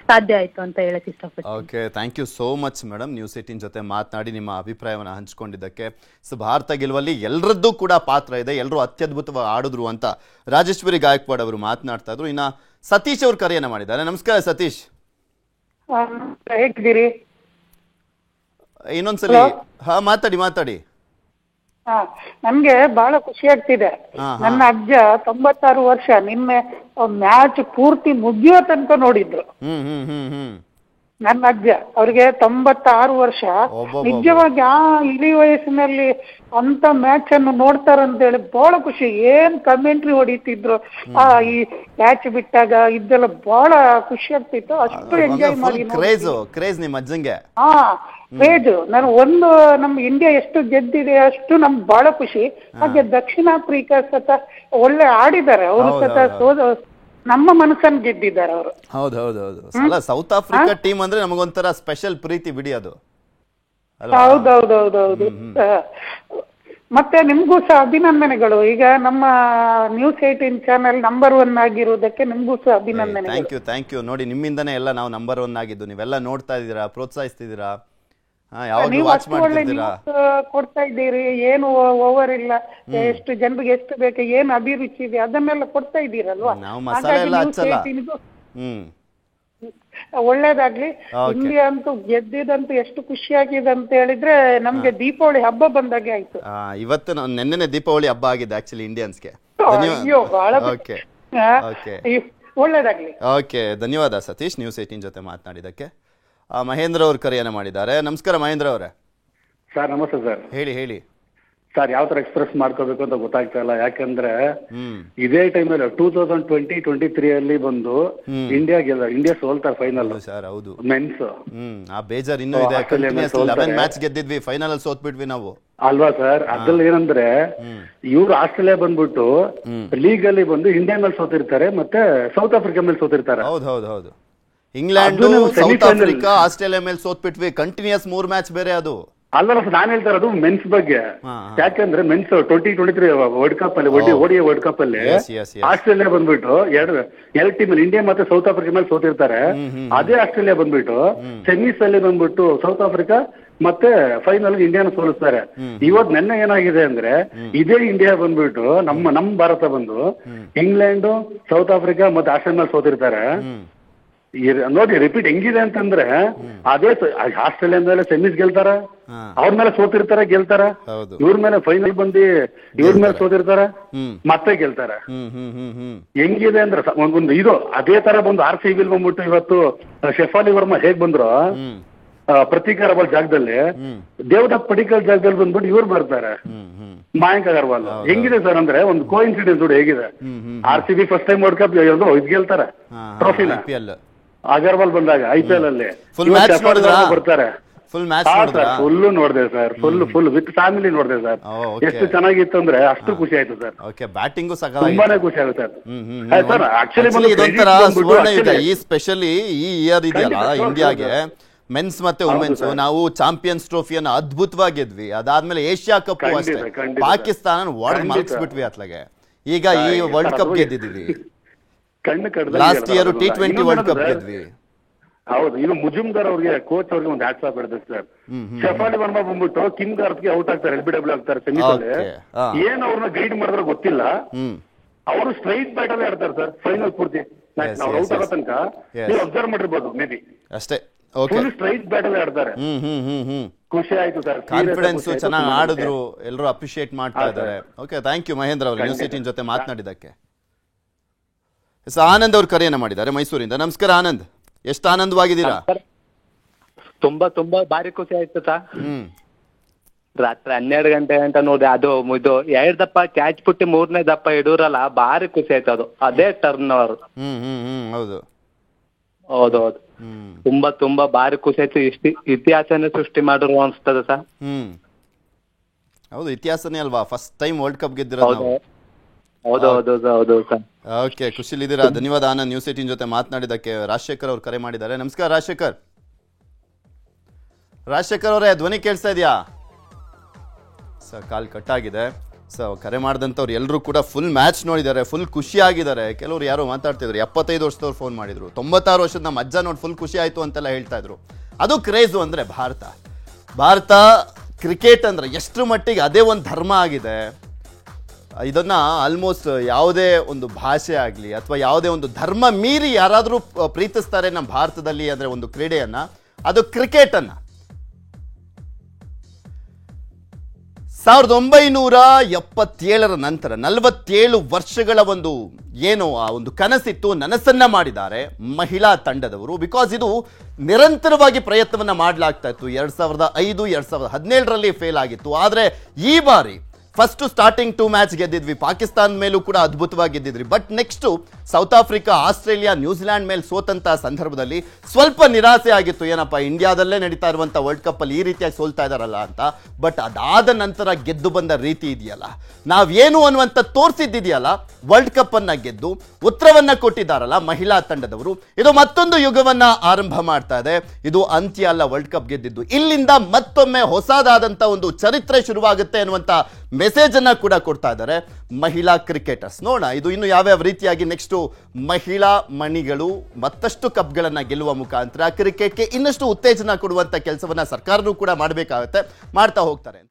ಸಾಧ್ಯ ಆಯ್ತು ಅಂತ ಹೇಳಕ್ ಇಷ್ಟಪಡ್ತೀನಿ. Okay, thank you so much madam, news 18 ಜೊತೆ ಮಾತನಾಡಿ ನಿಮ್ಮ ಅಭಿಪ್ರಾಯವನ್ನು ಹಂಚಿಕೊಂಡಿದ್ದಕ್ಕೆ. ಸೊ ಭಾರತ ಗೆಲುವಲ್ಲಿ ಎಲ್ಲರದ್ದು ಕೂಡ ಪಾತ್ರ ಇದೆ, ಎಲ್ಲರೂ ಅತ್ಯದ್ಭುತವಾಗಿ ಆಡಿದ್ರು ಅಂತ ರಾಜೇಶ್ವರಿ ಗಾಯಕ್ವಾಡ್ ಅವರು ಮಾತನಾಡ್ತಾ ಇದ್ರು. ಇನ್ನ ಸತೀಶ್ ಅವರು ಕರೆಯನ್ನ ಮಾಡಿದ್ದಾರೆ. ನಮಸ್ಕಾರ ಸತೀಶ್. ಹೇಗಿದ್ದೀರಿ? ಇನ್ನೊಂದ್ಸಲಿ ಮಾತಾಡಿ. ನಮ್ಗೆ ಬಹಳ ಖುಷಿ ಆಗ್ತಿದೆ. ನನ್ನ ಅಜ್ಜ 96 ವರ್ಷ ನಿನ್ನೆ ಮ್ಯಾಚ್ ಪೂರ್ತಿ ಮುಗಿಯೋ ತನಕ ನೋಡಿದ್ರು. ನನ್ನ ಅಜ್ಜ ಅವ್ರಿಗೆ 96 ವರ್ಷ. ನಿಜವಾಗಿ ಆ ಇಳಿ ವಯಸ್ಸಿನಲ್ಲಿ ಅಂತ ಮ್ಯಾಚ್ ಅನ್ನು ನೋಡ್ತಾರಂತೇಳಿ ಬಹಳ ಖುಷಿ. ಏನ್ ಕಮೆಂಟ್ರಿ ಹೊಡಿತಿದ್ರು ಈ ಮ್ಯಾಚ್ ಬಿಟ್ಟಾಗ, ಇದೆಲ್ಲ ಬಹಳ ಖುಷಿ ಆಗ್ತಿತ್ತು. ಅಷ್ಟು ಎಂಜಾಯ್ ಮಾಡಿ ಕ್ರೇಜ್ ನಿಮ್ಮ ಅಜ್ಜಂಗೆ. ಕ್ರೇಜ್. ನಾನು ನಮ್ಮ ಇಂಡಿಯಾ ಎಷ್ಟು ಗೆದ್ದಿದೆ ಅಷ್ಟು ನಮ್ಗೆ ಬಹಳ ಖುಷಿ. ಹಾಗೆ ದಕ್ಷಿಣ ಆಫ್ರಿಕಾ ಸತ ಒಳ್ಳೆ ಆಡಿದ್ದಾರೆ ಅವರು, ಸತ ನಮ್ಮ ಮನಸ್ಸನ್ನು ಗೆದ್ದಿದ್ದಾರೆ ಅವರು. ಹೌದು. ಸೌತ್ ಆಫ್ರಿಕಾ ಟೀಮ್ ಅಂದ್ರೆ ನಮಗೊಂಥರ ಸ್ಪೆಷಲ್ ಪ್ರೀತಿ ಬಿಡಿ ಅದು. ಅಲ್ವಾ? ಹೌದೌದೌದೌದು. ಮತ್ತೆ ನಿಮ್ಗೂ ಸಹ ಅಭಿನಂದನೆಗಳು. ಈಗ ನಮ್ಮ ನ್ಯೂಸ್ 18 ಚಾನೆಲ್ ನಂಬರ್ 1 ಆಗಿರುವುದಕ್ಕೆ ನಿಮ್ಗೂ ಸಹ ಅಭಿನಂದನೆಗಳು. Thank you. ನೋಡಿ, ನಿಮ್ಮಿಂದನೇ ಎಲ್ಲ ನಾವು ನಂಬರ್ 1 ಆಗಿದ್ದು. ನೀವೆಲ್ಲ ನೋಡ್ತಾ ಇದ್ದೀರಾ, ಪ್ರೋತ್ಸಾಹಿಸ್ತಿದ್ದೀರಾ, ಯಾವಾಗ್ಲೂ ನೀವು ವಾಚ್ ಅಷ್ಟು ಒಳ್ಳೆ ಮಾಡ್ತಿದ್ದೀರಾ. ನ್ಯೂಸ್ ಕೊಡ್ತಾ ಇದ್ದೀರಿ. ಏನು ಓವರ್ ಇಲ್ಲ, ಎಷ್ಟು ಜನರಿಗೆ ಎಷ್ಟು ಬೇಕು, ಏನು ಅಭಿರುಚಿ ಇದೆ ಅದನ್ನೆಲ್ಲ ಕೊಡ್ತಾ ಇದ್ದೀರಲ್ವಾ. ನಾವು ಮಸಾಲೆ ಎಲ್ಲ ಹಚ್ಚಲ್ಲ. ಒಳ್ಳೇದಾಗ್ಲಿ. ಇಂಡಿಯಾ ಅಂತೂ ಗೆದ್ದಿದಂತೂ ಎಷ್ಟು ಖುಷಿಯಾಗಿದೆ ಅಂತ ಹೇಳಿದ್ರೆ ನಮ್ಗೆ ದೀಪಾವಳಿ ಹಬ್ಬ ಬಂದಾಗೆ ಆಯ್ತು. ಇವತ್ತು ನೆನ್ನೆನೆ ದೀಪಾವಳಿ ಹಬ್ಬ ಆಗಿದೆ ಆಕ್ಚುಲಿ ಇಂಡಿಯನ್ಸ್ಗೆ. ಅಯ್ಯೋ ಬಹಳ ಒಳ್ಳೇದಾಗ್ಲಿ. ಓಕೆ, ಧನ್ಯವಾದ ಸತೀಶ್, ನ್ಯೂಸ್ 18 ಜೊತೆ ಮಾತನಾಡಿದಕ್ಕೆ. ಮಹೇಂದ್ರ ಅವರು ಕರೆಯನ್ನ ಮಾಡಿದ್ದಾರೆ. ನಮಸ್ಕಾರ ಮಹೇಂದ್ರ ಅವರೇ. ಸರ್ ನಮಸ್ತೆ ಸರ್. ಹೇಳಿ ಸರ್, ಯಾವ ತರ ಎಕ್ಸ್ಪ್ರೆಸ್ ಮಾಡ್ಕೋಬೇಕು ಅಂತ ಗೊತ್ತಾಗ್ತಾ ಇಲ್ಲ. ಯಾಕಂದ್ರೆ ಇದೇ ಟೈಮಲ್ಲಿ 2023 ಅಲ್ಲಿ ಬಂದು ಇಂಡಿಯಾ ಸೋಲ್ತಾರೆ ಫೈನಲ್ ಸರ್. ಹೌದು, ಮೆನ್ಸ್. ಆ ಬೇಜಾರ್ ಇನ್ನೂ ಇದೆ. 11 ಮ್ಯಾಚ್ ಗೆದ್ದಿದ್ವಿ, ಫೈನಲ್ ಅಲ್ಲಿ ಸೋತ್ಬಿಟ್ವಿ ನಾವು, ಅಲ್ವಾ ಸರ್. ಅದ್ರಲ್ಲಿ ಏನಂದ್ರೆ ಇವ್ರು ಆಸ್ಟ್ರೇಲಿಯಾ ಬಂದ್ಬಿಟ್ಟು ಲೀಗ್ ಅಲ್ಲಿ ಬಂದು ಇಂಡಿಯಾ ಮೇಲೆ ಸೋತಿರ್ತಾರೆ, ಮತ್ತೆ ಸೌತ್ ಆಫ್ರಿಕಾ ಮೇಲೆ ಸೋತಿರ್ತಾರೆ. ಹೌದು. ಇಂಗ್ಲೆಂಡ್, ಸೌತ್ ಆಫ್ರಿಕಾ, ಆಸ್ಟ್ರೇಲಿಯಾ ಮೇಲೆ ಸೋತ್ಬಿಟ್ವಿ. ಕಂಟಿನ್ಯೂಸ್ 3 ಮ್ಯಾಚ್ ಬೇರೆ ಅದು. ಅಲ್ಲ ಸರ್, ನಾನ್ ಹೇಳ್ತಾ ಇರೋದು ಮೆನ್ಸ್ ಬಗ್ಗೆ. ಯಾಕಂದ್ರೆ ಮೆನ್ಸ್ 2023 ವರ್ಲ್ಡ್ ಕಪ್ ಅಲ್ಲಿ ODI ವರ್ಲ್ಡ್ ಕಪ್ ಅಲ್ಲಿ ಆಸ್ಟ್ರೇಲಿಯಾ ಬಂದ್ಬಿಟ್ಟು ಎರಡು ಟೀಮ್ ಇಂಡಿಯಾ ಮತ್ತೆ ಸೌತ್ ಆಫ್ರಿಕಾ ಮೇಲೆ ಸೋತಿರ್ತಾರೆ. ಅದೇ ಆಸ್ಟ್ರೇಲಿಯಾ ಬಂದ್ಬಿಟ್ಟು ಸೆಮೀಸ್ ಅಲ್ಲಿ ಬಂದ್ಬಿಟ್ಟು ಸೌತ್ ಆಫ್ರಿಕಾ ಮತ್ತೆ ಫೈನಲ್ ಇಂಡಿಯಾನ ಸೋಲಿಸ್ತಾರೆ. ಇವತ್ ನೆನ್ನೆ ಏನಾಗಿದೆ ಅಂದ್ರೆ ಇದೇ ಇಂಡಿಯಾ ಬಂದ್ಬಿಟ್ಟು ನಮ್ಮ ಭಾರತ ಬಂದು ಇಂಗ್ಲೆಂಡ್, ಸೌತ್ ಆಫ್ರಿಕಾ ಮತ್ತೆ ಆಸ್ಟ್ರೇಲಿಯಾ ಮೇಲೆ ಸೋತಿರ್ತಾರೆ. ನೋಡಿ ರಿಪೀಟ್ ಹೆಂಗಿದೆ ಅಂತಂದ್ರೆ ಅದೇ ಆಸ್ಟ್ರೇಲಿಯಾ ಮೇಲೆ ಸೆಮೀಸ್ ಗೆಲ್ತಾರ, ಅವ್ರ ಮೇಲೆ ಸೋತಿರ್ತಾರ ಗೆಲ್ತಾರ, ಇವ್ರ ಮೇಲೆ ಫೈನಲ್ ಬಂದು ಇವ್ರ ಮೇಲೆ ಸೋತಿರ್ತಾರ ಮತ್ತೆ ಗೆಲ್ತಾರ. ಹೆಂಗಿದೆ ಅಂದ್ರೆ ಒಂದು ಇದು ಅದೇ ತರ ಬಂದು RCB ಬಂದ್ಬಿಟ್ಟು ಇವತ್ತು ಶೆಫಾಲಿ ವರ್ಮಾ ಹೇಗ್ ಬಂದ್ರು ಪ್ರತೀಕ್ ಅಗರ್ವಾಲ್ ಜಾಗದಲ್ಲಿ, ದೇವದತ್ ಪಡಿಕಲ್ ಜಾಗದಲ್ಲಿ ಬಂದ್ಬಿಟ್ಟು ಇವ್ರು ಬರ್ತಾರೆ ಮಯಾಂಕ್ ಅಗರ್ವಾಲ್. ಹೆಂಗಿದೆ ಸರ್ ಅಂದ್ರೆ ಒಂದು ಕೋಇನ್ಸಿಡೆನ್ಸ್ ನೋಡಿ ಹೇಗಿದೆ. RCB first time world cup ಇದು ಗೆಲ್ತಾರೆ ಟ್ರೋಫಿನ. ಅಗರ್ವಾಲ್ ಬಂದಾಗ IPL ಅಲ್ಲಿ ಬರ್ತಾರೆ. ಫುಲ್ ನೋಡಿದೆ ಸರ್, ಫುಲ್ ವಿತ್ ಫ್ಯಾಮಿಲಿ ನೋಡಿದೆ ಸರ್. ಎಷ್ಟು ಚೆನ್ನಾಗಿತ್ತು ಅಂದ್ರೆ ಅಷ್ಟು ಖುಷಿ ಆಯ್ತು ಸರ್. ಬ್ಯಾಟಿಂಗು ತುಂಬಾನೇ ಖುಷಿ ಆಗುತ್ತೆ ಸರ್. ಆಕ್ಚುಲಿ ಈ ಸ್ಪೆಷಲಿ ಈ ಇಯರ್ ಇದೆಯಲ್ಲ ಇಂಡಿಯಾಗೆ, ಮೆನ್ಸ್ ಮತ್ತೆ ವುಮೆನ್ಸ್, ನಾವು ಚಾಂಪಿಯನ್ಸ್ ಟ್ರೋಫಿಯನ್ನು ಅದ್ಭುತವಾಗಿ ಗೆದ್ವಿ. ಅದಾದ್ಮೇಲೆ ಏಷ್ಯಾ ಕಪ್ ಅಷ್ಟೇ ಪಾಕಿಸ್ತಾನ ಒಡೆದು ಮಲಗಿಸ್ಬಿಟ್ವಿ ಅತ್ಲಾಗೆ. ಈಗ ಈ ವರ್ಲ್ಡ್ ಕಪ್ ಗೆದ್ದಿದ್ದೀವಿ. Last year T20 world cup ಗೆದ್ವಿ. ಹೌದು. ಇನ್ನು ಮುಜುಮ್ದಾರ್ ಅವ್ರಿಗೆ ಕೋಚ್ ಅವ್ರಿಗೆ ಒಂದು ಹ್ಯಾಟ್ಸ್ ಆಫ್ ಇರ್ತದೆ ಸರ್. ಶೆಫಾಲಿ ವರ್ಮಾ ಬಂದ್ಬಿಟ್ಟು ಕಿಮ್ ಗಾರ್ತ್ಗೆ ಔಟ್ ಆಗ್ತಾರೆ, LBW ಆಗ್ತಾರೆ ಸೆಮೀಸ್ ಅಲ್ಲಿ. ಏನ್ ಅವ್ರನ್ನ ಗೈಡ್ ಮಾಡಿದ್ರೆ ಗೊತ್ತಿಲ್ಲ, ಅವರು ಸ್ಟ್ರೈಟ್ ಬ್ಯಾಟ್ ಅಲ್ಲೇ ಆಡ್ತಾರೆ ಸರ್ ಫೈನಲ್ ಪೂರ್ತಿ. ನಾವು ಔಟ್ ಆಗೋ ತನಕ ನೀವು ಅಬ್ಸರ್ವ್ ಮಾಡಿರ್ಬೋದು ಮೇ ಬಿ ಅಷ್ಟೇ. ಫುಲ್ ಸ್ಟ್ರೈಟ್ ಬ್ಯಾಟ್ ಅಲ್ಲೇ ಆಡ್ತಾರೆ. ಖುಷಿ ಆಯ್ತು ಸರ್. ಕಾನ್ಫಿಡೆನ್ಸ್ ಚೆನ್ನಾಗಿ ಆಡಿದ್ರು, ಎಲ್ಲರೂ ಅಪ್ರಿಶಿಯೇಟ್ ಮಾಡ್ತಾ ಇದ್ದಾರೆ. ಓಕೆ, ಥ್ಯಾಂಕ್ ಯು ಮಹೇಂದ್ರ ಅವರು ನ್ಯೂಸ್ 18 ಜೊತೆ ಮಾತನಾಡಿದ್ದಕ್ಕೆ. ಆನಂದ್ ಅವ್ರು ಕರೆಯನ್ನ ಮಾಡಿದ್ದಾರೆ ಮೈಸೂರಿಂದ. ನಮಸ್ಕಾರ ಆನಂದ್, ಎಷ್ಟು ಆನಂದವಾಗಿದ್ದೀರಾ? ತುಂಬಾ ಭಾರಿ ಖುಷಿ ಆಯ್ತು ಸರ್. ರಾತ್ರಿ 12 ಗಂಟೆ ಅಂತ ನೋಡಿ ಅದು ಇದು 2 ದಪ್ಪ ಕ್ಯಾಚ್ ಬಿಟ್ಟು 3ನೇ ದಪ್ಪ ಇಡೂರಲ್ಲ, ಭಾರಿ ಖುಷಿ ಆಯ್ತು. ಅದು ಅದೇ ಟರ್ನ್ ಓವರ್. ಹೌದು. ತುಂಬಾ ಭಾರಿ ಖುಷಿ ಆಯ್ತು. ಇತಿಹಾಸನೇ ಸೃಷ್ಟಿ ಮಾಡಿರು ಅನ್ಸ್ತದೆ ಸರ್. ಹೌದು, ಇತಿಹಾಸನೇ ಅಲ್ವಾ, ಫಸ್ಟ್ ಟೈಮ್ ವರ್ಲ್ಡ್ ಕಪ್ ಗೆದ್ದಿರೋದು. ಹೌದು ಸರ್. ಓಕೆ, ಖುಷಿಲಿದ್ದೀರಾ? ಧನ್ಯವಾದ ಆನಂದ್, ನ್ಯೂಸ್ 18 ಜೊತೆ ಮಾತನಾಡಿದ್ದಕ್ಕೆ. ರಾಜಶೇಖರ್ ಅವ್ರು ಕರೆ ಮಾಡಿದ್ದಾರೆ. ನಮಸ್ಕಾರ ರಾಜಶೇಖರ್. ರಾಜಶೇಖರ್ ಅವರೇ, ಧ್ವನಿ ಕೇಳಿಸ್ತಾ ಇದೆಯಾ ಸರ್? ಕಾಲ್ ಕಟ್ ಆಗಿದೆ. ಸೊ ಕರೆ ಮಾಡಿದಂಥವ್ರು ಎಲ್ಲರೂ ಕೂಡ ಫುಲ್ ಮ್ಯಾಚ್ ನೋಡಿದ್ದಾರೆ, ಫುಲ್ ಖುಷಿಯಾಗಿದ್ದಾರೆ. ಕೆಲವರು ಯಾರೋ ಮಾತಾಡ್ತಿದ್ರು, 75 ವರ್ಷದವ್ರು ಫೋನ್ ಮಾಡಿದ್ರು, 96 ವರ್ಷದ ನಮ್ಮ ಅಜ್ಜ ನೋಡಿ ಫುಲ್ ಖುಷಿ ಆಯಿತು ಅಂತೆಲ್ಲ ಹೇಳ್ತಾ ಇದ್ರು. ಅದು ಕ್ರೇಜು ಅಂದರೆ ಭಾರತ ಕ್ರಿಕೆಟ್ ಅಂದರೆ ಎಷ್ಟರ ಮಟ್ಟಿಗೆ ಅದೇ ಒಂದು ಧರ್ಮ ಆಗಿದೆ. ಇದನ್ನು ಆಲ್ಮೋಸ್ಟ್ ಯಾವುದೇ ಒಂದು ಭಾಷೆ ಆಗಲಿ ಅಥವಾ ಯಾವುದೇ ಒಂದು ಧರ್ಮ ಮೀರಿ ಯಾರಾದರೂ ಪ್ರೀತಿಸ್ತಾರೆ ನಮ್ಮ ಭಾರತದಲ್ಲಿ ಅಂದರೆ ಒಂದು ಕ್ರೀಡೆಯನ್ನು, ಅದು ಕ್ರಿಕೆಟನ್ನು. 1977 ನಂತರ 47 ವರ್ಷಗಳ ಒಂದು ಏನು ಆ ಒಂದು ಕನಸಿತ್ತು, ನನಸನ್ನ ಮಾಡಿದ್ದಾರೆ ಮಹಿಳಾ ತಂಡದವರು. ಬಿಕಾಸ್ ಇದು ನಿರಂತರವಾಗಿ ಪ್ರಯತ್ನವನ್ನ ಮಾಡಲಾಗ್ತಾ ಇತ್ತು. 2005, 2017ರಲ್ಲಿ ಫೇಲ್ ಆಗಿತ್ತು. ಆದರೆ ಈ ಬಾರಿ ಫಸ್ಟ್ ಸ್ಟಾರ್ಟಿಂಗ್ 2 ಮ್ಯಾಚ್ ಗೆದ್ದಿದ್ವಿ, ಪಾಕಿಸ್ತಾನ ಮೇಲೂ ಕೂಡ ಅದ್ಭುತವಾಗಿ ಗೆದ್ದಿದ್ರಿ. But next South Africa, Australia, New Zealand ಮೇಲೆ ಸೋತಂತ ಸಂದರ್ಭದಲ್ಲಿ ಸ್ವಲ್ಪ ನಿರಾಸೆ ಆಗಿತ್ತು. ಏನಪ್ಪ, ಇಂಡಿಯಾದಲ್ಲೇ ನಡೀತಾ ಇರುವಂತ ವರ್ಲ್ಡ್ ಕಪ್ ಅಲ್ಲಿ ಈ ರೀತಿಯಾಗಿ ಸೋಲ್ತಾ ಇದಾರಲ್ಲ ಅಂತ. ಬಟ್ ಅದಾದ ನಂತರ ಗೆದ್ದು ಬಂದ ರೀತಿ ಇದೆಯಲ್ಲ, ನಾವೇನು ಅನ್ನುವಂತ ತೋರಿಸಿದ್ದಿದೆಯಲ್ಲ, ವರ್ಲ್ಡ್ ಕಪ್ ಅನ್ನ ಗೆದ್ದು ಉತ್ತರವನ್ನ ಕೊಟ್ಟಿದ್ದಾರಲ್ಲ ಮಹಿಳಾ ತಂಡದವರು, ಇದು ಮತ್ತೊಂದು ಯುಗವನ್ನ ಆರಂಭ ಮಾಡ್ತಾ ಇದೆ. ಇದು ಅಂತ್ಯ ಅಲ್ಲ ವರ್ಲ್ಡ್ ಕಪ್ ಗೆದ್ದಿದ್ದು, ಇಲ್ಲಿಂದ ಮತ್ತೊಮ್ಮೆ ಹೊಸದಾದಂತ ಒಂದು ಚರಿತ್ರೆ ಶುರುವಾಗುತ್ತೆ ಅನ್ನುವಂತ ಮೆಸೇಜ್ ಅನ್ನ ಕೂಡ ಕೊಡ್ತಾ ಇದ್ದಾರೆ ಮಹಿಳಾ ಕ್ರಿಕೆಟರ್ಸ್. ನೋಡೋಣ ಇದು ಇನ್ನು ಯಾವ್ಯಾವ ರೀತಿಯಾಗಿ ನೆಕ್ಸ್ಟ್ ಮಹಿಳಾ ಮಣಿಗಳು ಮತ್ತಷ್ಟು ಕಪ್ಗಳನ್ನ ಗೆಲ್ಲುವ ಮುಖಾಂತರ ಕ್ರಿಕೆಟ್ಗೆ ಇನ್ನಷ್ಟು ಉತ್ತೇಜನ ಕೊಡುವಂತ ಕೆಲಸವನ್ನ ಸರ್ಕಾರನೂ ಕೂಡ ಮಾಡಬೇಕಾಗುತ್ತೆ, ಮಾಡ್ತಾ ಹೋಗ್ತಾರೆ.